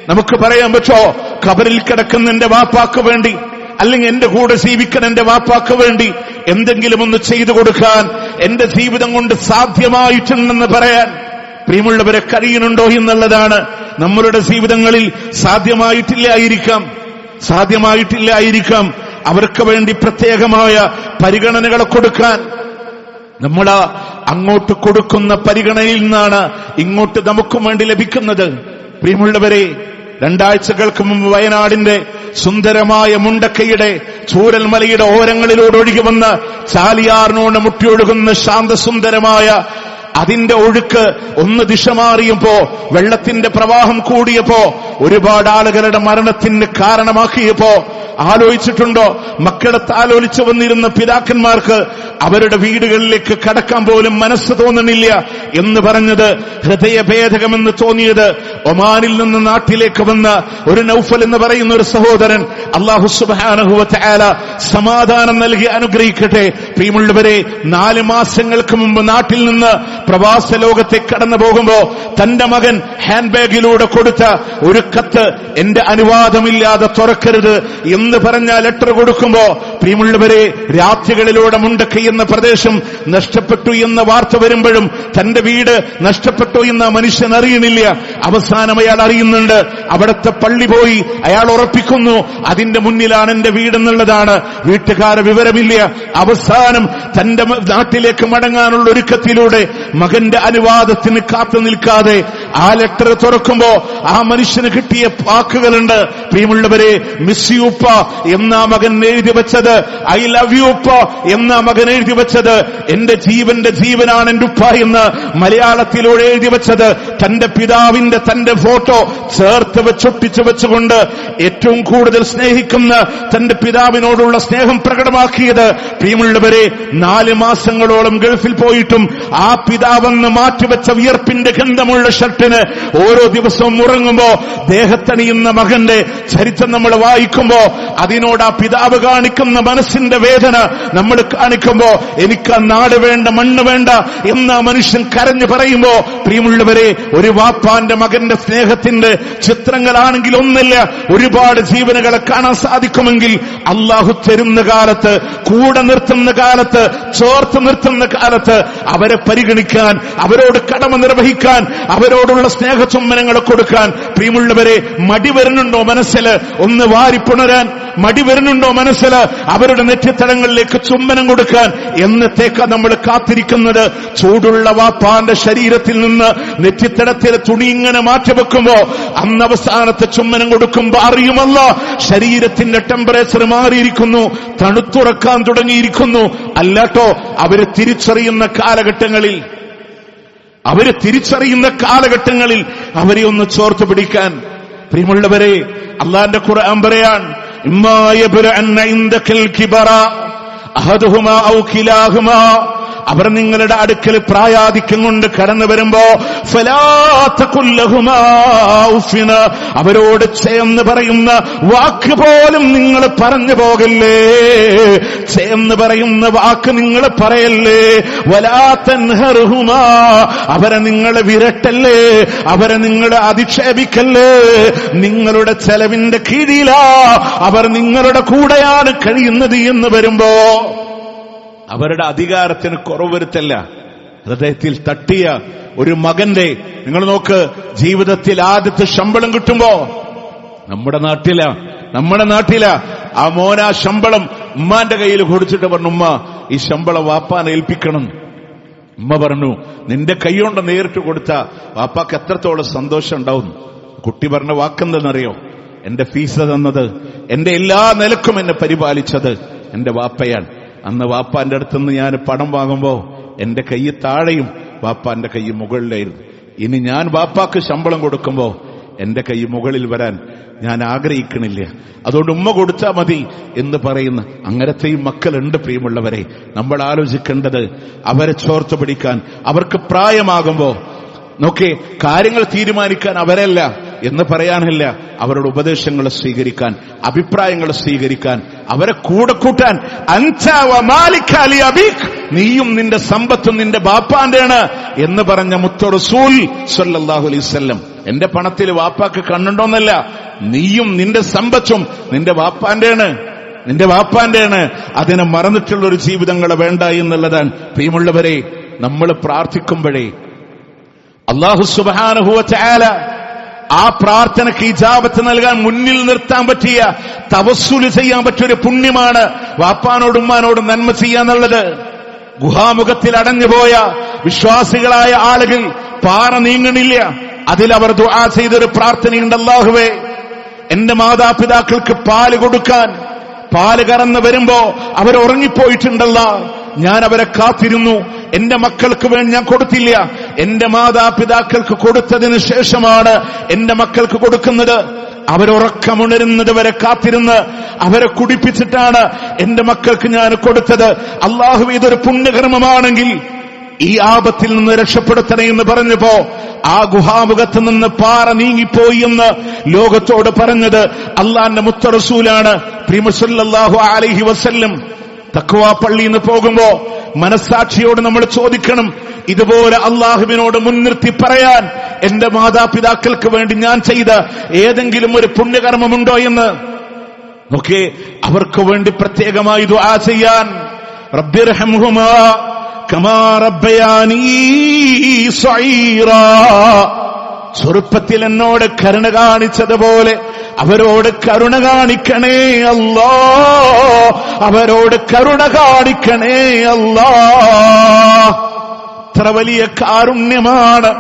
നമുക്ക് പറയാൻ പറ്റോ, ഖബറിൽ കിടക്കുന്ന എന്റെ വാപ്പാക്ക് വേണ്ടി, അല്ലെങ്കിൽ എന്റെ കൂടെ ജീവിക്കാൻ എന്റെ വാപ്പാക്ക് വേണ്ടി എന്തെങ്കിലും ഒന്ന് ചെയ്തു കൊടുക്കാൻ എന്റെ ജീവിതം കൊണ്ട് സാധ്യമായിട്ടുണ്ടെന്ന് പറയാൻ പ്രിയമുള്ളവരെ കഴിയുന്നുണ്ടോ എന്നുള്ളതാണ്. നമ്മളുടെ ജീവിതങ്ങളിൽ സാധ്യമായിട്ടില്ലായിരിക്കാം അവർക്ക് വേണ്ടി പ്രത്യേകമായ പരിഗണനകളെ കൊടുക്കാൻ. നമ്മൾ അങ്ങോട്ട് കൊടുക്കുന്ന പരിഗണനയിൽ നിന്നാണ് ഇങ്ങോട്ട് നമുക്കും വേണ്ടി ലഭിക്കുന്നത്. പ്രിയമുള്ളവരെ, 2 ആഴ്ചകൾക്ക് മുമ്പ് വയനാടിന്റെ സുന്ദരമായ മുണ്ടക്കയുടെ ചൂരൽമലയുടെ ഓരങ്ങളിലൂടെ ഒഴുകി വന്ന് ചാലിയാറിനോട് മുട്ടിയൊഴുകുന്ന ശാന്തസുന്ദരമായ അതിന്റെ ഒഴുക്ക് ഒന്ന് ദിശ മാറിയപ്പോ, വെള്ളത്തിന്റെ പ്രവാഹം കൂടിയപ്പോ, ഒരുപാട് ആളുകളുടെ മരണത്തിന് കാരണമാക്കിയപ്പോ ആലോചിച്ചിട്ടുണ്ടോ? മക്കളെ താലോലിച്ചു വന്നിരുന്ന പിതാക്കന്മാർക്ക് അവരുടെ വീടുകളിലേക്ക് കടക്കാൻ പോലും മനസ്സ് തോന്നുന്നില്ല എന്ന് പറഞ്ഞത്, ഹൃദയഭേദകമെന്ന് തോന്നിയത് ഒമാനിൽ നിന്ന് നാട്ടിലേക്ക് വന്ന ഒരു നൗഫൽ എന്ന് പറയുന്ന ഒരു സഹോദരൻ, അല്ലാഹു സുബ്ഹാനഹു വ തആല സമാധാനം നൽകി അനുഗ്രഹിക്കട്ടെ. പ്രിയമുള്ളവരെ, 4 മാസങ്ങൾക്ക് മുമ്പ് നാട്ടിൽ നിന്ന് പ്രവാസ ലോകത്തേക്ക് കടന്നു പോകുമ്പോ തന്റെ മകൻ ഹാൻഡ് ബാഗിലൂടെ കൊടുത്ത ഒരു കത്ത് എന്റെ അനുവാദമില്ലാതെ തുറക്കരുത് എന്ന് പറഞ്ഞ ലെറ്റർ കൊടുക്കുമ്പോ, പ്രിയമുള്ളവരെ, രാത്രികളിലൂടെ മുണ്ടക്കൈ എന്ന പ്രദേശം നഷ്ടപ്പെട്ടു എന്ന വാർത്ത വരുമ്പോഴും തന്റെ വീട് നഷ്ടപ്പെട്ടു എന്ന് ആ മനുഷ്യൻ അറിയുന്നില്ല. അവസാനം അയാൾ അറിയുന്നുണ്ട്. അവിടുത്തെ പള്ളി പോയി അയാൾ ഉറപ്പിക്കുന്നു, അതിന്റെ മുന്നിലാണ് എന്റെ വീടെന്നുള്ളതാണ്. വീട്ടുകാരെ വിവരമില്ല. അവസാനം തന്റെ നാട്ടിലേക്ക് മടങ്ങാനുള്ള ഒരുക്കത്തിലൂടെ മകന്റെ അനുവാദത്തിന് കാത്തു നിൽക്കാതെ ആ ലെറ്റർ തുറക്കുമ്പോ ആ മനുഷ്യന് കിട്ടിയ വാക്കുകളുണ്ട്. പ്രിയമുള്ളവരെ, മിസ് യു ഉപ്പ എന്നാ മകൻ എഴുതി വെച്ചത്, ഐ ലവ് യു ഉപ്പ എന്നാ മകൻ എഴുതി വെച്ചത്, എന്റെ ജീവന്റെ ജീവനാണ് എന്റെ ഉപ്പ എന്ന് മലയാളത്തിലൂടെ എഴുതി വെച്ചത്, തന്റെ പിതാവിന്റെ തന്റെ ഫോട്ടോ ചേർത്ത് വെച്ചൊട്ടിച്ചു വെച്ചുകൊണ്ട് ഏറ്റവും കൂടുതൽ സ്നേഹിക്കുന്ന തന്റെ പിതാവിനോടുള്ള സ്നേഹം പ്രകടമാക്കിയത്. പ്രിയമുള്ളവരെ, 4 മാസങ്ങളോളം ഗൾഫിൽ പോയിട്ടും ആ പിതാവെന്ന് മാറ്റിവെച്ച വിയർപ്പിന്റെ ഗന്ധമുള്ള ഷർട്ടിന് ഓരോ ദിവസവും ഉറങ്ങുമ്പോ ദേഹത്തണിയുന്ന മകന്റെ ചരിത്രം നമ്മൾ വായിക്കുമ്പോ അതിനോട് ആ പിതാവ് കാണിക്കുന്ന മനസ്സിന്റെ വേദന നമ്മൾ കാണിക്കുമ്പോ, എനിക്ക് ആ നാട് വേണ്ട, മണ്ണ് വേണ്ട എന്ന മനുഷ്യൻ കരഞ്ഞു പറയുമ്പോ, പ്രിയമുള്ളവരെ, ഒരു വാപ്പാന്റെ മകന്റെ സ്നേഹത്തിന്റെ ചിത്രങ്ങളാണെങ്കിൽ ഒന്നല്ല, ഒരുപാട് ജീവനുകളെ കാണാൻ സാധിക്കുമെങ്കിൽ അള്ളാഹു തരുന്ന കാലത്ത്, കൂടെ നിർത്തുന്ന കാലത്ത്, ചോർത്ത് നിർത്തുന്ന കാലത്ത് അവരെ പരിഗണിക്കാൻ, അവരോട് കടമ നിർവഹിക്കാൻ, അവരോടുള്ള സ്നേഹചുംബനങ്ങളെ കൊടുക്കാൻ, പ്രിയമുള്ളവരെ, മടി വരുന്നുണ്ടോ മനസ്സില് ഒന്ന് വാരിപ്പുണരാൻ? മടി വരുന്നുണ്ടോ മനസ്സില് അവരുടെ നെറ്റിത്തടങ്ങളിലേക്ക് ചുംബനം കൊടുക്കാൻ? എന്നത്തേക്കാ നമ്മൾ കാത്തിരിക്കുന്നത്? ചൂടുള്ള വാപ്പാന്റെ ശരീരത്തിൽ നിന്ന് നെറ്റിത്തടത്തിലെ തുണി ഇങ്ങനെ മാറ്റിവെക്കുമ്പോ അന്ന് അവസാനത്തെ ചുംബനം കൊടുക്കുമ്പോ അറിയുമല്ല, ശരീരത്തിന്റെ ടെമ്പറേച്ചർ മാറിയിരിക്കുന്നു, തണുത്തുറക്കാൻ തുടങ്ങിയിരിക്കുന്നു. അല്ലാട്ടോ, അവര് തിരിച്ചറിയുന്ന കാലഘട്ടങ്ങളിൽ അവരെ ഒന്ന് ചോർത്ത് പിടിക്കാൻ. പ്രിയമുള്ളവരെ, അല്ലാഹുവിന്റെ ഖുർആൻ പറയാൻ, ഇമ്മാ യബ്റഅന്ന ഇൻദകൽ കിബറ അഹദുഹുമാ ഔ കിലാഹുമാ, അവർ നിങ്ങളുടെ അടുക്കൽ പ്രായാധിക്യം കൊണ്ട് കടന്നു വരുമ്പോ ഫലാ തഖുൽ ലഹുമാ ഉഫിന, അവരോട് ചേർന്ന് പറയുന്ന വാക്ക് പോലും നിങ്ങൾ പറഞ്ഞു പോകല്ലേ, ചേർന്ന് പറയുന്ന വാക്ക് നിങ്ങൾ പറയല്ലേ. വലാ തൻഹറുഹുമാ, അവരെ നിങ്ങൾ വിരട്ടല്ലേ, അവരെ നിങ്ങൾ അധിക്ഷേപിക്കല്ലേ. നിങ്ങളുടെ ചെലവിന്റെ കീഴിലാ അവർ നിങ്ങളുടെ കൂടെയാണ് കഴിയുന്നത് എന്ന് വരുമ്പോ അവരുടെ അധികാരത്തിന് കുറവ് വരുത്തല്ല. ഹൃദയത്തിൽ തട്ടിയ ഒരു മകന്റെ, നിങ്ങൾ നോക്ക്, ജീവിതത്തിൽ ആദ്യത്തെ ശമ്പളം കിട്ടുമ്പോ നമ്മുടെ നാട്ടില ആ മോന ശമ്പളം ഉമ്മാന്റെ കയ്യിൽ കൊടുത്തിട്ട് പറഞ്ഞു, ഉമ്മ ഈ ശമ്പളം വാപ്പാനെ ഏൽപ്പിക്കണം. ഉമ്മ പറഞ്ഞു, നിന്റെ കൈകൊണ്ട് നേരിട്ട് കൊടുത്ത വാപ്പാക്ക് എത്രത്തോളം സന്തോഷം ഉണ്ടാവും. കുട്ടി പറഞ്ഞ വാക്കെന്തെന്നറിയോ? എന്റെ ഫീസ് തന്നത്, എന്റെ എല്ലാ നിലക്കും എന്നെ പരിപാലിച്ചത് എന്റെ വാപ്പയാണ്. അന്ന് വാപ്പാന്റെ അടുത്തുനിന്ന് ഞാൻ പണം വാങ്ങുമ്പോ എന്റെ കൈ താഴെയും വാപ്പാന്റെ കൈ മുകളിലായിരുന്നു. ഇനി ഞാൻ വാപ്പാക്ക് ശമ്പളം കൊടുക്കുമ്പോ എന്റെ കൈ മുകളിൽ വരാൻ ഞാൻ ആഗ്രഹിക്കണില്ല, അതുകൊണ്ട് ഉമ്മ കൊടുത്താൽ മതി എന്ന് പറയുന്ന അങ്ങനത്തെയും മക്കളുണ്ട്. പ്രിയമുള്ളവരെ, നമ്മൾ ആലോചിക്കേണ്ടത് അവരെ ചോർത്ത് പിടിക്കാൻ. അവർക്ക് പ്രായമാകുമ്പോ നോക്കേ, കാര്യങ്ങൾ തീരുമാനിക്കാൻ അവരല്ല എന്ന് പറയാനില്ല, അവരുടെ ഉപദേശങ്ങൾ സ്വീകരിക്കാൻ, അഭിപ്രായങ്ങൾ സ്വീകരിക്കാൻ, അവരെ കൂടെ കൂട്ടാൻ. നീയും നിന്റെ സമ്പത്തും നിന്റെ ബാപ്പാന്റെയാണ് എന്ന് പറഞ്ഞ മുത്ത് റസൂൽ സ്വല്ലല്ലാഹു അലൈഹി വസല്ലം. എന്റെ പണത്തിൽ വാപ്പാക്ക് കണ്ണുണ്ടോന്നല്ല, നീയും നിന്റെ സമ്പത്തും നിന്റെ വാപ്പാന്റെയാണ്. അതിനെ മറന്നിട്ടുള്ള ഒരു ജീവിതങ്ങൾ വേണ്ട എന്നുള്ളതാണ്. പ്രിയമുള്ളവരെ, നമ്മൾ പ്രാർത്ഥിക്കുമ്പോഴേ അല്ലാഹു സുബ്ഹാനഹു വ തആല ആ പ്രാർത്ഥനയ്ക്ക് ഇജാബത്ത് നൽകാൻ മുന്നിൽ നിർത്താൻ പറ്റിയ, തവസ്സുല് ചെയ്യാൻ പറ്റിയൊരു പുണ്യമാണ് വാപ്പാനോടും ഉമ്മാനോടും നന്മ ചെയ്യാന്നുള്ളത്. ഗുഹാമുഖത്തിൽ അടഞ്ഞുപോയ വിശ്വാസികളായ ആളുകൾ പാറ നീങ്ങണില്ല, അതിലവർ ദുആ ചെയ്തൊരു പ്രാർത്ഥനയുണ്ട്, അല്ലാഹുവേ, എന്റെ മാതാപിതാക്കൾക്ക് പാല് കൊടുക്കാൻ, പാല് കറന്ന് വരുമ്പോ അവരുറങ്ങിപ്പോയിട്ടുണ്ടല്ല, ഞാൻ അവരെ കാത്തിരുന്നു, എന്റെ മക്കൾക്ക് വേണ്ടി ഞാൻ കൊടുത്തില്ല, എന്റെ മാതാപിതാക്കൾക്ക് കൊടുത്തതിന് ശേഷമാണ് എന്റെ മക്കൾക്ക് കൊടുക്കുന്നത്. അവരുറക്കമുണരുന്നത് വരെ കാത്തിരുന്ന് അവരെ കുടിപ്പിച്ചിട്ടാണ് എന്റെ മക്കൾക്ക് ഞാൻ കൊടുത്തത്. അല്ലാഹു, ഇതൊരു പുണ്യകർമ്മമാണെങ്കിൽ ഈ ആപത്തിൽ നിന്ന് രക്ഷപ്പെടുത്തണേ എന്ന് പറഞ്ഞപ്പോ ആ ഗുഹാമുഖത്ത് നിന്ന് പാറ നീങ്ങിപ്പോയി എന്ന് ലോകത്തോട് പറഞ്ഞത് അള്ളാന്റെ മുത്ത റസൂലാണ്. പ്രിയ സല്ലല്ലാഹു അലൈഹി വസല്ലം തഖ്വ പള്ളിയിൽ നിന്ന് പോകുമ്പോ മനസ്സാക്ഷിയോട് നമ്മൾ ചോദിക്കണം, ഇതുപോലെ അള്ളാഹുവിനോട് മുൻനിർത്തി പറയാൻ എന്റെ മാതാപിതാക്കൾക്ക് വേണ്ടി ഞാൻ ചെയ്ത ഏതെങ്കിലും ഒരു പുണ്യകർമ്മമുണ്ടോ എന്ന് നോക്കേ. അവർക്ക് വേണ്ടി പ്രത്യേകമായി ദുആ ചെയ്യാൻ, റബ്ബിർഹംഹുമാ കമാ റബ്ബയാനീ സഈറാ, ചെറുപ്പത്തിൽ എന്നോട് കരുണ കാണിച്ചതുപോലെ അവരോട് കരുണ കാണിക്കണേ അല്ലാ, അവരോട് കരുണ കാണിക്കണേ അല്ലാ. എത്ര വലിയ കാരുണ്യമാണ്,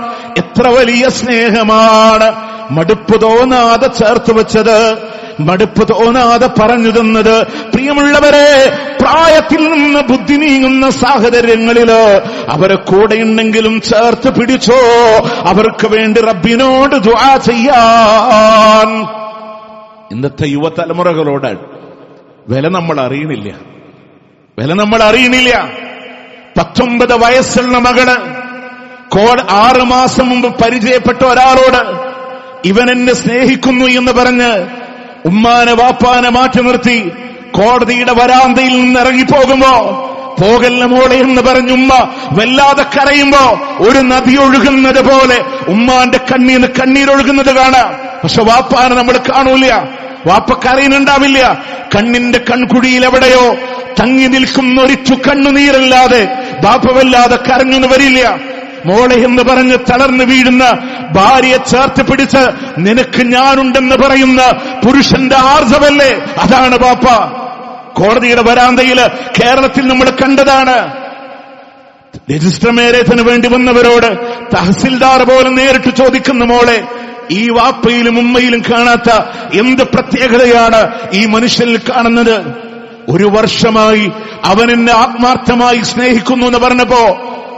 എത്ര വലിയ സ്നേഹമാണ്. മടുപ്പ് തോന്നാതെ ചേർത്ത് വെച്ചത്, മടുപ്പ് തോന്നാതെ പറഞ്ഞു തന്നത്. പ്രിയമുള്ളവരെ, പ്രായത്തിൽ നിന്ന് ബുദ്ധി നീങ്ങുന്ന സാഹചര്യങ്ങളില് അവരെ കൂടെയുണ്ടെങ്കിലും ചേർത്ത് പിടിച്ചോ, അവർക്ക് വേണ്ടി റബ്ബിനോട് ദുആ ചെയ്യാൻ. ഇന്നത്തെ യുവതലമുറകളോട് വില നമ്മൾ അറിയണില്ല, വില നമ്മൾ അറിയണില്ല. 19 വയസ്സുള്ള മകള് 6 മാസം മുമ്പ് പരിചയപ്പെട്ട ഒരാളോട് ഇവൻ എന്നെ സ്നേഹിക്കുന്നു എന്ന് പറഞ്ഞ് ഉമ്മാനെ വാപ്പാനെ മാറ്റി നിർത്തി കോടതിയുടെ വരാന്തയിൽ നിന്ന് ഇറങ്ങിപ്പോകുമ്പോ, പോകല്ല മോളെ എന്ന് പറഞ്ഞ് ഉമ്മ വല്ലാതെ കരയുമ്പോ ഒരു നദി ഒഴുകുന്നത് പോലെ ഉമ്മാന്റെ കണ്ണീന്ന് കണ്ണീരൊഴുകുന്നത് കാണാം. പക്ഷെ വാപ്പാനെ നമ്മൾ കാണൂല, വാപ്പ കരയുന്നുണ്ടാവില്ല. കണ്ണിന്റെ കൺകുഴിയിൽ എവിടെയോ തങ്ങി നിൽക്കുന്ന ഒരിറ്റു കണ്ണുനീരല്ലാതെ ബാപ്പ വല്ലാതെ കരഞ്ഞൊന്നും വരില്ല. മോളെ എന്ന് പറഞ്ഞ് തളർന്നു വീഴുന്ന ഭാര്യയെ ചേർത്ത് പിടിച്ച് നിനക്ക് ഞാനുണ്ടെന്ന് പറയുന്ന പുരുഷന്റെ ആർജവല്ലേ, അതാണ് ബാപ്പ. കോടതിയുടെ വരാന്തയിൽ കേരളത്തിൽ നമ്മൾ കണ്ടതാണ്. രജിസ്റ്റർ മാരേജിന് വേണ്ടി വന്നവരോട് തഹസിൽദാർ പോലെ നേരിട്ട് ചോദിക്കുന്ന, മോളെ ഈ വാപ്പയിലും ഉമ്മയിലും കാണാത്ത എന്ത് പ്രത്യേകതയാണ് ഈ മനുഷ്യനിൽ കാണുന്നത്? 1 വർഷമായി അവൻ എന്നെ ആത്മാർത്ഥമായി സ്നേഹിക്കുന്നു എന്ന് പറഞ്ഞപ്പോ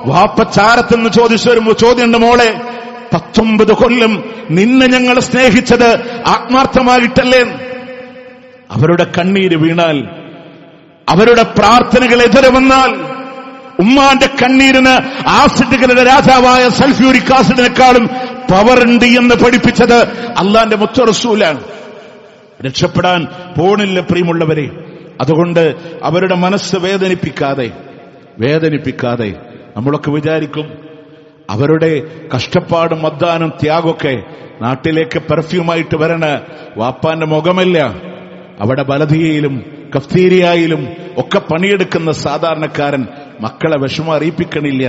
വാപ്പ ചാരത്തെന്ന് ചോദിച്ചു ചോദ്യമുണ്ട്, മോളെ 19 കൊല്ലം നിന്നെ ഞങ്ങൾ സ്നേഹിച്ചത് ആത്മാർത്ഥമായിട്ടല്ലേ? അവരുടെ കണ്ണീര് വീണാൽ, അവരുടെ പ്രാർത്ഥനകൾ എതിരെ വന്നാൽ, ഉമ്മാന്റെ കണ്ണീരിന് ആസിഡുകളുടെ രാജാവായ സൾഫ്യൂരിക് ആസിഡിനെക്കാളും പവറുണ്ട് എന്ന് പഠിപ്പിച്ചത് അള്ളാന്റെ മുത്ത് റസൂലാണ്. രക്ഷപ്പെടാൻ പോണില്ല പ്രിയമുള്ളവരെ. അതുകൊണ്ട് അവരുടെ മനസ്സ് വേദനിപ്പിക്കാതെ നമ്മളൊക്കെ വിചാരിക്കും അവരുടെ കഷ്ടപ്പാടും അധ്വാനം ത്യാഗമൊക്കെ നാട്ടിലേക്ക് പെർഫ്യൂമായിട്ട് വരണ വാപ്പാന്റെ മുഖമല്ല. അവിടെ ബലധിയയിലും കഫ്തീരിയയിലും ഒക്കെ പണിയെടുക്കുന്ന സാധാരണക്കാരൻ മക്കളെ വിഷമം അറിയിപ്പിക്കണില്ല.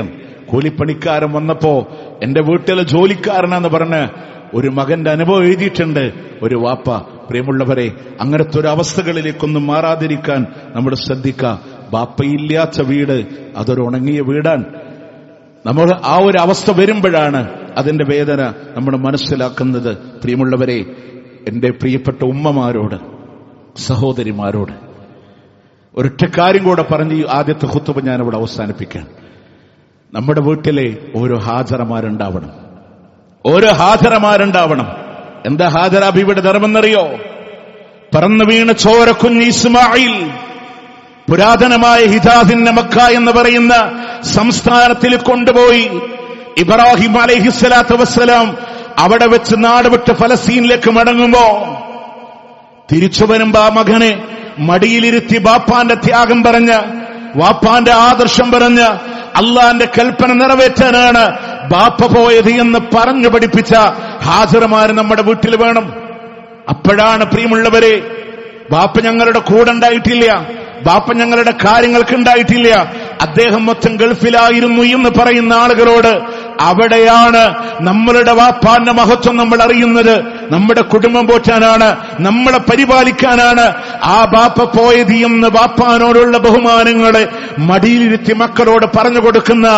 കൂലിപ്പണിക്കാരൻ വന്നപ്പോ എന്റെ വീട്ടിലെ ജോലിക്കാരനാന്ന് പറഞ്ഞ് ഒരു മകന്റെ അനുഭവം എഴുതിയിട്ടുണ്ട് ഒരു വാപ്പ. പ്രിയമുള്ളവരെ, അങ്ങനത്തെ ഒരു അവസ്ഥകളിലേക്കൊന്നും മാറാതിരിക്കാൻ നമ്മൾ ശ്രദ്ധിക്കുക. ബാപ്പയില്ലാത്ത വീട് അതൊരു ഉണങ്ങിയ വീടാണ്. നമ്മൾ ആ ഒരു അവസ്ഥ വരുമ്പോഴാണ് അതിന്റെ വേദന നമ്മൾ മനസ്സിലാക്കുന്നത്. പ്രിയമുള്ളവരെ, എന്റെ പ്രിയപ്പെട്ട ഉമ്മമാരോട്, സഹോദരിമാരോട് ഒരൊറ്റ കാര്യം കൂടെ പറഞ്ഞ് ഈ ആദ്യത്തെ ഖുത്ബ ഞാനിവിടെ അവസാനിപ്പിക്കാൻ. നമ്മുടെ വീട്ടിലെ ഓരോ ഹാജറമാരുണ്ടാവണം. എന്താ ഹാജറ ബീവിയുടെ ധർമ്മമെന്നറിയോ? പറന്നു വീണ ചോരക്കുഞ്ഞ് ഇസ്മായിൽ പുരാതനമായ ഹിജാസിന്റെ മക്ക എന്ന് പറയുന്ന സംസ്ഥാനത്തിൽ കൊണ്ടുപോയി ഇബ്രാഹിം അലൈഹിസ്സലാത്തു വസ്സലാം അവിടെ വെച്ച് നാട് വിട്ട് ഫലസ്തീനിലേക്ക് മടങ്ങുമ്പോ തിരിച്ചു വരുമ്പോ ആ മകനെ മടിയിലിരുത്തി ബാപ്പാന്റെ ത്യാഗം പറഞ്ഞ്, വാപ്പാന്റെ ആദർശം പറഞ്ഞ്, അള്ളാന്റെ കൽപ്പന നിറവേറ്റാനാണ് ബാപ്പ പോയത് എന്ന് പറഞ്ഞു പഠിപ്പിച്ച ഹാജറമാര് നമ്മുടെ വീട്ടിൽ വേണം. അപ്പോഴാണ് പ്രിയമുള്ളവരെ, ബാപ്പ ഞങ്ങളുടെ കൂടെ ഉണ്ടായിട്ടില്ല, ബാപ്പ ഞങ്ങളുടെ കാര്യങ്ങൾക്ക് ഉണ്ടായിട്ടില്ല, അദ്ദേഹം മൊത്തം ഗൾഫിലായിരുന്നു എന്ന് പറയുന്ന ആളുകളോട് അവിടെയാണ് നമ്മളുടെ വാപ്പാന്റെ മഹത്വം നമ്മൾ അറിയുന്നത്. നമ്മുടെ കുടുംബം പോറ്റാനാണ്, നമ്മളെ പരിപാലിക്കാനാണ് ആ ബാപ്പ പോയത് എന്ന് ബാപ്പാനോടുള്ള ബഹുമാനങ്ങളെ മടിയിലിരുത്തി മക്കളോട് പറഞ്ഞു കൊടുക്കുന്ന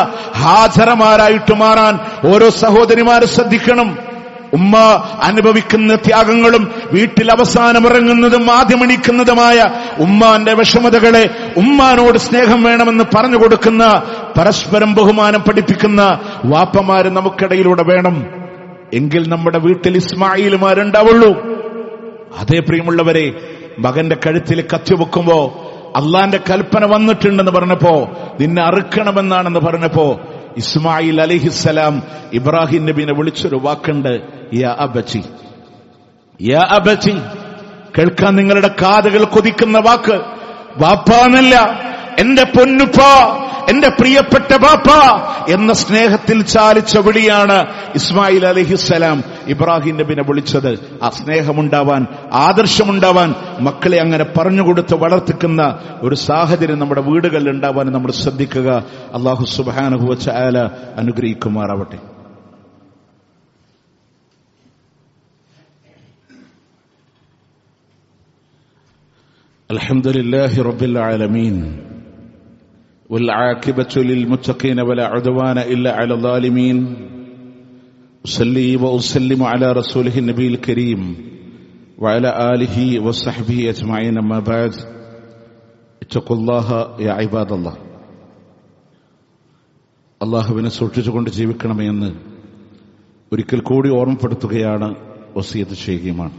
ഹാജറമാരായിട്ട് മാറാൻ ഓരോ സഹോദരിമാരും ശ്രദ്ധിക്കണം. ഉമ്മ അനുഭവിക്കുന്ന ത്യാഗങ്ങളും വീട്ടിൽ അവസാനം ഇറങ്ങുന്നതും ആദ്യമണിക്കുന്നതുമായ ഉമ്മാന്റെ വിഷമതകളെ ഉമ്മാനോട് സ്നേഹം വേണമെന്ന് പറഞ്ഞു കൊടുക്കുന്ന, പരസ്പരം ബഹുമാനം പഠിപ്പിക്കുന്ന വാപ്പമാര് നമുക്കിടയിലൂടെ വേണം. എങ്കിൽ നമ്മുടെ വീട്ടിൽ ഇസ്മായിലുമാരുണ്ടാവുള്ളൂ. അതേ പ്രിയമുള്ളവരെ, മകന്റെ കഴുത്തിൽ കത്തി വെക്കുമ്പോ അള്ളാന്റെ കൽപ്പന വന്നിട്ടുണ്ടെന്ന് പറഞ്ഞപ്പോ, നിന്നെ അറുക്കണമെന്നാണെന്ന് പറഞ്ഞപ്പോ ഇസ്മായിൽ അലൈഹിസ്സലാം ഇബ്രാഹിം നബിനെ വിളിച്ചൊരു വാക്കുണ്ട്, യാ അബച്ചി, യാ അബച്ചി. കേൾക്കാൻ നിങ്ങളുടെ കാതുകൾ കൊതിക്കുന്ന വാക്ക്. വാപ്പാന്നല്ല, എന്റെ പൊന്നുപ്പ, എന്റെ പ്രിയപ്പെട്ട ബാപ്പ എന്ന സ്നേഹത്തിൽ ചാലിച്ച വിളിയാണ് ഇസ്മായിൽ അലൈഹിസ്സലാം ഇബ്രാഹിം നബിനെ വിളിച്ചത്. ആ സ്നേഹമുണ്ടാവാൻ, ആദർശമുണ്ടാവാൻ, മക്കളെ അങ്ങനെ പറഞ്ഞുകൊടുത്ത് വളർത്തിക്കുന്ന ഒരു സാഹചര്യം നമ്മുടെ വീടുകളിൽ ഉണ്ടാവാൻ നമ്മൾ ശ്രദ്ധിക്കുക. അല്ലാഹു സുബ്ഹാനഹു വ തആല അനുഗ്രഹിക്കുമാറാവട്ടെ. അൽഹംദുലില്ലാഹി റബ്ബിൽ ആലമീൻ والعاقبة للمتقين ولا عدوان إلا على الظالمين. أصلي وأسلم على رسوله النبي الكريم وعلى آله وصحبه أجمعين. أما بعد اتقوا الله يا عباد الله. അല്ലാഹുവിനെ സൂക്ഷിച്ചുകൊണ്ട് ജീവിക്കണമെന്ന് ഒരിക്കൽ കൂടി ഓർമ്മപ്പെടുത്തുകയാണ്, വസിയത്ത് ചെയ്യുകയുമാണ്.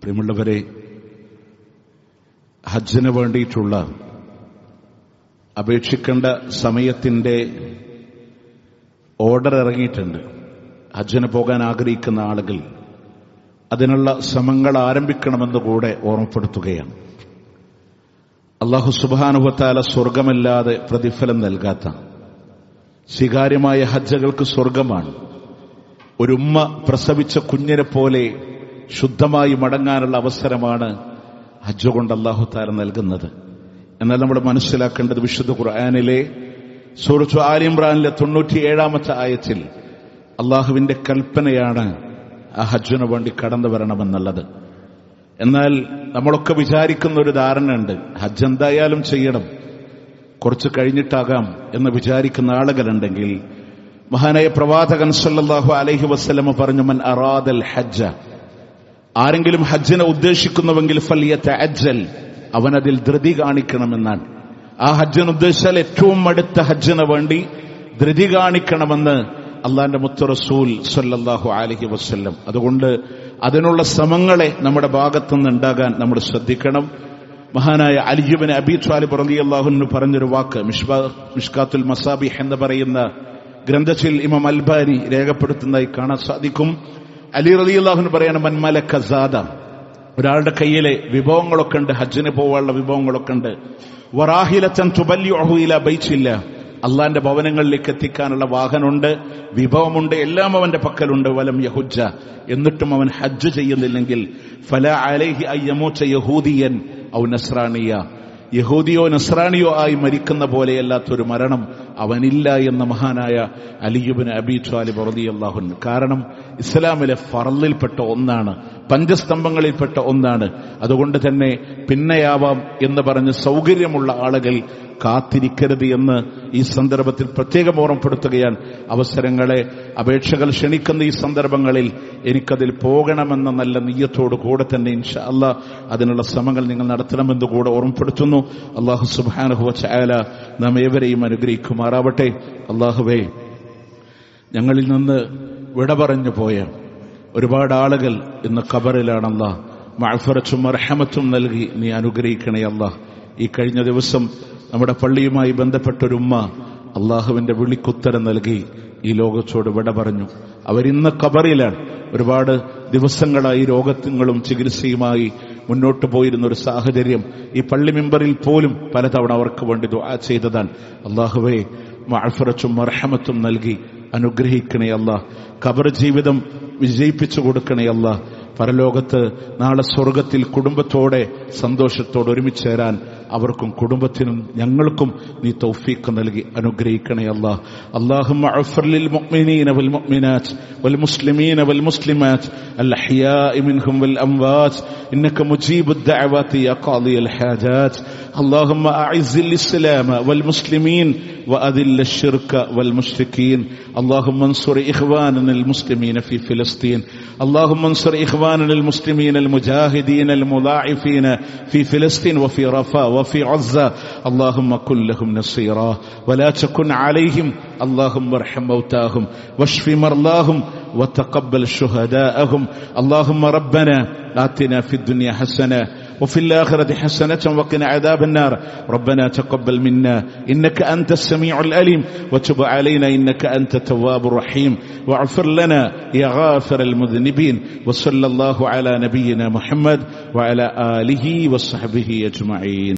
പ്രിയമുള്ളവരെ, ഹജ്ജിന് വേണ്ടിയിട്ടുള്ള അപേക്ഷിക്കേണ്ട സമയത്തിന്റെ ഓർഡർ ഇറങ്ങിയിട്ടുണ്ട്. ഹജ്ജിന് പോകാൻ ആഗ്രഹിക്കുന്ന ആളുകൾ അതിനുള്ള ശ്രമങ്ങൾ ആരംഭിക്കണമെന്ന് കൂടെ ഓർമ്മപ്പെടുത്തുകയാണ്. അല്ലാഹു സുബ്ഹാനഹു വ തആല സ്വർഗമല്ലാതെ പ്രതിഫലം നൽകാത്ത സ്വീകാര്യമായ ഹജ്ജുകൾക്ക് സ്വർഗമാണ്. ഒരു ഉമ്മ പ്രസവിച്ച കുഞ്ഞിനെ പോലെ ശുദ്ധമായി മടങ്ങാനുള്ള അവസരമാണ് ഹജ്ജ് കൊണ്ട് അല്ലാഹു തആല നൽകുന്നത്. എന്നാൽ നമ്മൾ മനസ്സിലാക്കേണ്ടത്, വിശുദ്ധ ഖുർആനിലെ സൂറത്ത് ആൽ ഇംറാനിലെ 97-ാമത്തെ ആയത്തിൽ അള്ളാഹുവിന്റെ കൽപ്പനയാണ് ആ ഹജ്ജിന് വേണ്ടി കടന്നു വരണമെന്നുള്ളത്. എന്നാൽ നമ്മളൊക്കെ വിചാരിക്കുന്ന ഒരു ധാരണയുണ്ട്, ഹജ്ജ് എന്തായാലും ചെയ്യണം, കുറച്ച് കഴിഞ്ഞിട്ടാകാം എന്ന് വിചാരിക്കുന്ന ആളുകളുണ്ടെങ്കിൽ, മഹാനായ പ്രവാചകൻ സല്ലല്ലാഹു അലൈഹി വസല്ലം പറഞ്ഞു, മൻ അറാദൽ ഹജ്ജ, ആരെങ്കിലും ഹജ്ജിനെ ഉദ്ദേശിക്കുന്നുവെങ്കിൽ ഫൽയതഅജ്ജൽ, അവനതിൽ ധൃതി കാണിക്കണമെന്നാണ്. ആ ഹജ്ജിന് ഉദ്ദേശിച്ചാൽ ഏറ്റവും അടുത്ത ഹജ്ജിന് വേണ്ടി ധൃതി കാണിക്കണമെന്ന് അള്ളാന്റെ മുത്ത് റസൂൽ സല്ലല്ലാഹു അലൈഹി വസല്ലം. അതുകൊണ്ട് അതിനുള്ള ശ്രമങ്ങളെ നമ്മുടെ ഭാഗത്തുനിന്ന് ഉണ്ടാകാൻ നമ്മൾ ശ്രദ്ധിക്കണം. മഹാനായ അലി ഇബ്നു അബീ ത്വാലിബ് റളിയല്ലാഹു അൻഹു പറഞ്ഞൊരു വാക്ക് മിഷ്കാത്തുൽ മസാബിഹ് എന്ന് പറയുന്ന ഗ്രന്ഥത്തിൽ ഇമാം അൽബാനി രേഖപ്പെടുത്തുന്നതായി കാണാൻ സാധിക്കും. അലി റളിയല്ലാഹു അൻഹു പറയാണ്, മൻ മലക സാദ, ഒരാളുടെ കയ്യിലെ വിഭവങ്ങളൊക്കെ ഉണ്ട്, ഹജ്ജിന് പോകാനുള്ള വിഭവങ്ങളൊക്കെ ഉണ്ട്. വറാഹിലതൻ തുബല്ലിഉഹു ഇലാ ബൈത്തില്ലാ, അള്ളാന്റെ ഭവനങ്ങളിലേക്ക് എത്തിക്കാനുള്ള വാഹനമുണ്ട്, വിഭവമുണ്ട്, എല്ലാം അവന്റെ പക്കലുണ്ട്. വലം യഹുജ്ജ, എന്നിട്ടും അവൻ ഹജ്ജ് ചെയ്യുന്നില്ലെങ്കിൽ ഫലാ അലൈഹി അയ്യമൂത യഹൂദിയൻ ഔ നസ്രാനിയ, യഹൂദിയോ നസ്രാനിയോ ആയി മരിക്കുന്ന പോലെയല്ലാത്തൊരു മരണം അവനില്ല എന്ന മഹാനായ അലി ഇബ്നു അബീ ത്വാലിബ് റളിയല്ലാഹു അൻഹു. കാരണം ഇസ്ലാമിലെ ഫർളിൽപ്പെട്ട ഒന്നാണ്, പഞ്ചസ്തംഭങ്ങളിൽപ്പെട്ട ഒന്നാണ്. അതുകൊണ്ട് തന്നെ പിന്നെയാവാം എന്ന് പറഞ്ഞ് സൗകര്യമുള്ള ആളുകൾ കാത്തിരിക്കരുത് എന്ന് ഈ സന്ദർഭത്തിൽ പ്രത്യേകം ഓർമ്മപ്പെടുത്തുകയാണ്. അവസരങ്ങളെ, അപേക്ഷകൾ ക്ഷണിക്കുന്ന ഈ സന്ദർഭങ്ങളിൽ എനിക്കതിൽ പോകണമെന്ന നല്ല നിയ്യത്തോടു കൂടെ തന്നെ ഇൻഷാ അല്ലാഹ് അതിനുള്ള ശ്രമങ്ങൾ നിങ്ങൾ നടത്തണമെന്ന് കൂടെ ഓർമ്മപ്പെടുത്തുന്നു. അല്ലാഹു സുബ്ഹാനഹു വ തആല നാം ഏവരെയും അനുഗ്രഹിക്കുമാറാവട്ടെ. അല്ലാഹുവേ, ഞങ്ങളിൽ നിന്ന് വിട പറഞ്ഞു പോയ ഒരുപാട് ആളുകൾ ഇന്ന് ഖബറിലാണ്. അല്ലാഹ് മഅ്ഫിറത്തും റഹ്മത്തും നൽകി നീ അനുഗ്രഹിക്കണേ അല്ലാഹ്. ഈ കഴിഞ്ഞ ദിവസം നമ്മുടെ പള്ളിയുമായി ബന്ധപ്പെട്ടൊരു ഉമ്മ അള്ളാഹുവിന്റെ വിളിക്കുത്തരം നൽകി ഈ ലോകത്തോട് വിട പറഞ്ഞു. അവരിന്ന് ഖബറിലാണ്. ഒരുപാട് ദിവസങ്ങളായി രോഗങ്ങളും ചികിത്സയുമായി മുന്നോട്ട് പോയിരുന്ന ഒരു സാഹചര്യം ഈ പള്ളി മിമ്പറിൽ പോലും പലതവണ അവർക്ക് വേണ്ടി ദുആ ചെയ്തതാണ്. അള്ളാഹുവേ, മഅ്ഫിറത്തും റഹ്മത്തും നൽകി അനുഗ്രഹിക്കണേ അല്ലാഹ്. ഖബർ ജീവിതം വിജയിപ്പിച്ചു കൊടുക്കണേ അല്ലാഹ്. പരലോകത്ത് നാളെ സ്വർഗത്തിൽ കുടുംബത്തോടെ സന്തോഷത്തോടെ ഒരുമിച്ച് ചേരാൻ അവർക്കും കുടുംബത്തിനും ഞങ്ങൾക്കും നീ തൗഫീഖ് നൽകി അനുഗ്രഹിക്കണേ അല്ലാഹ്. അല്ലാഹുമ്മ അഗ്ഫിർ ലിൽ മുഅ്മിനീന വൽ മുഅ്മിനാത്ത് വൽ മുസ്ലിമീന വൽ മുസ്ലിമാത്ത് അൽ അഹ്യാഇ മിൻഹും വൽ അംവാത്ത് ഇന്നക മുജീബുദ് ദഅവാതി യാ ഖാദിയൽ ഹാജാത്ത്. اللهم أعز الإسلام والمسلمين وأذل الشرك والمشركين. اللهم انصر إخواننا المسلمين في فلسطين. اللهم انصر إخواننا المسلمين المجاهدين المضاعفين في فلسطين وفي رفاه وفي عزة. اللهم كن لهم نصيرا ولا تكن عليهم. اللهم ارحم موتاهم واشف مرضاهم وتقبل شهداءهم. اللهم ربنا آتنا في الدنيا حسنة وفي الآخرة حسنة وقنا عذاب النار. ربنا تقبل منا إنك أنت السميع العليم وتب علينا إنك أنت التواب الرحيم واغفر لنا يا غافر المذنبين. وصلى الله على نبينا محمد وعلى آله وصحبه أجمعين.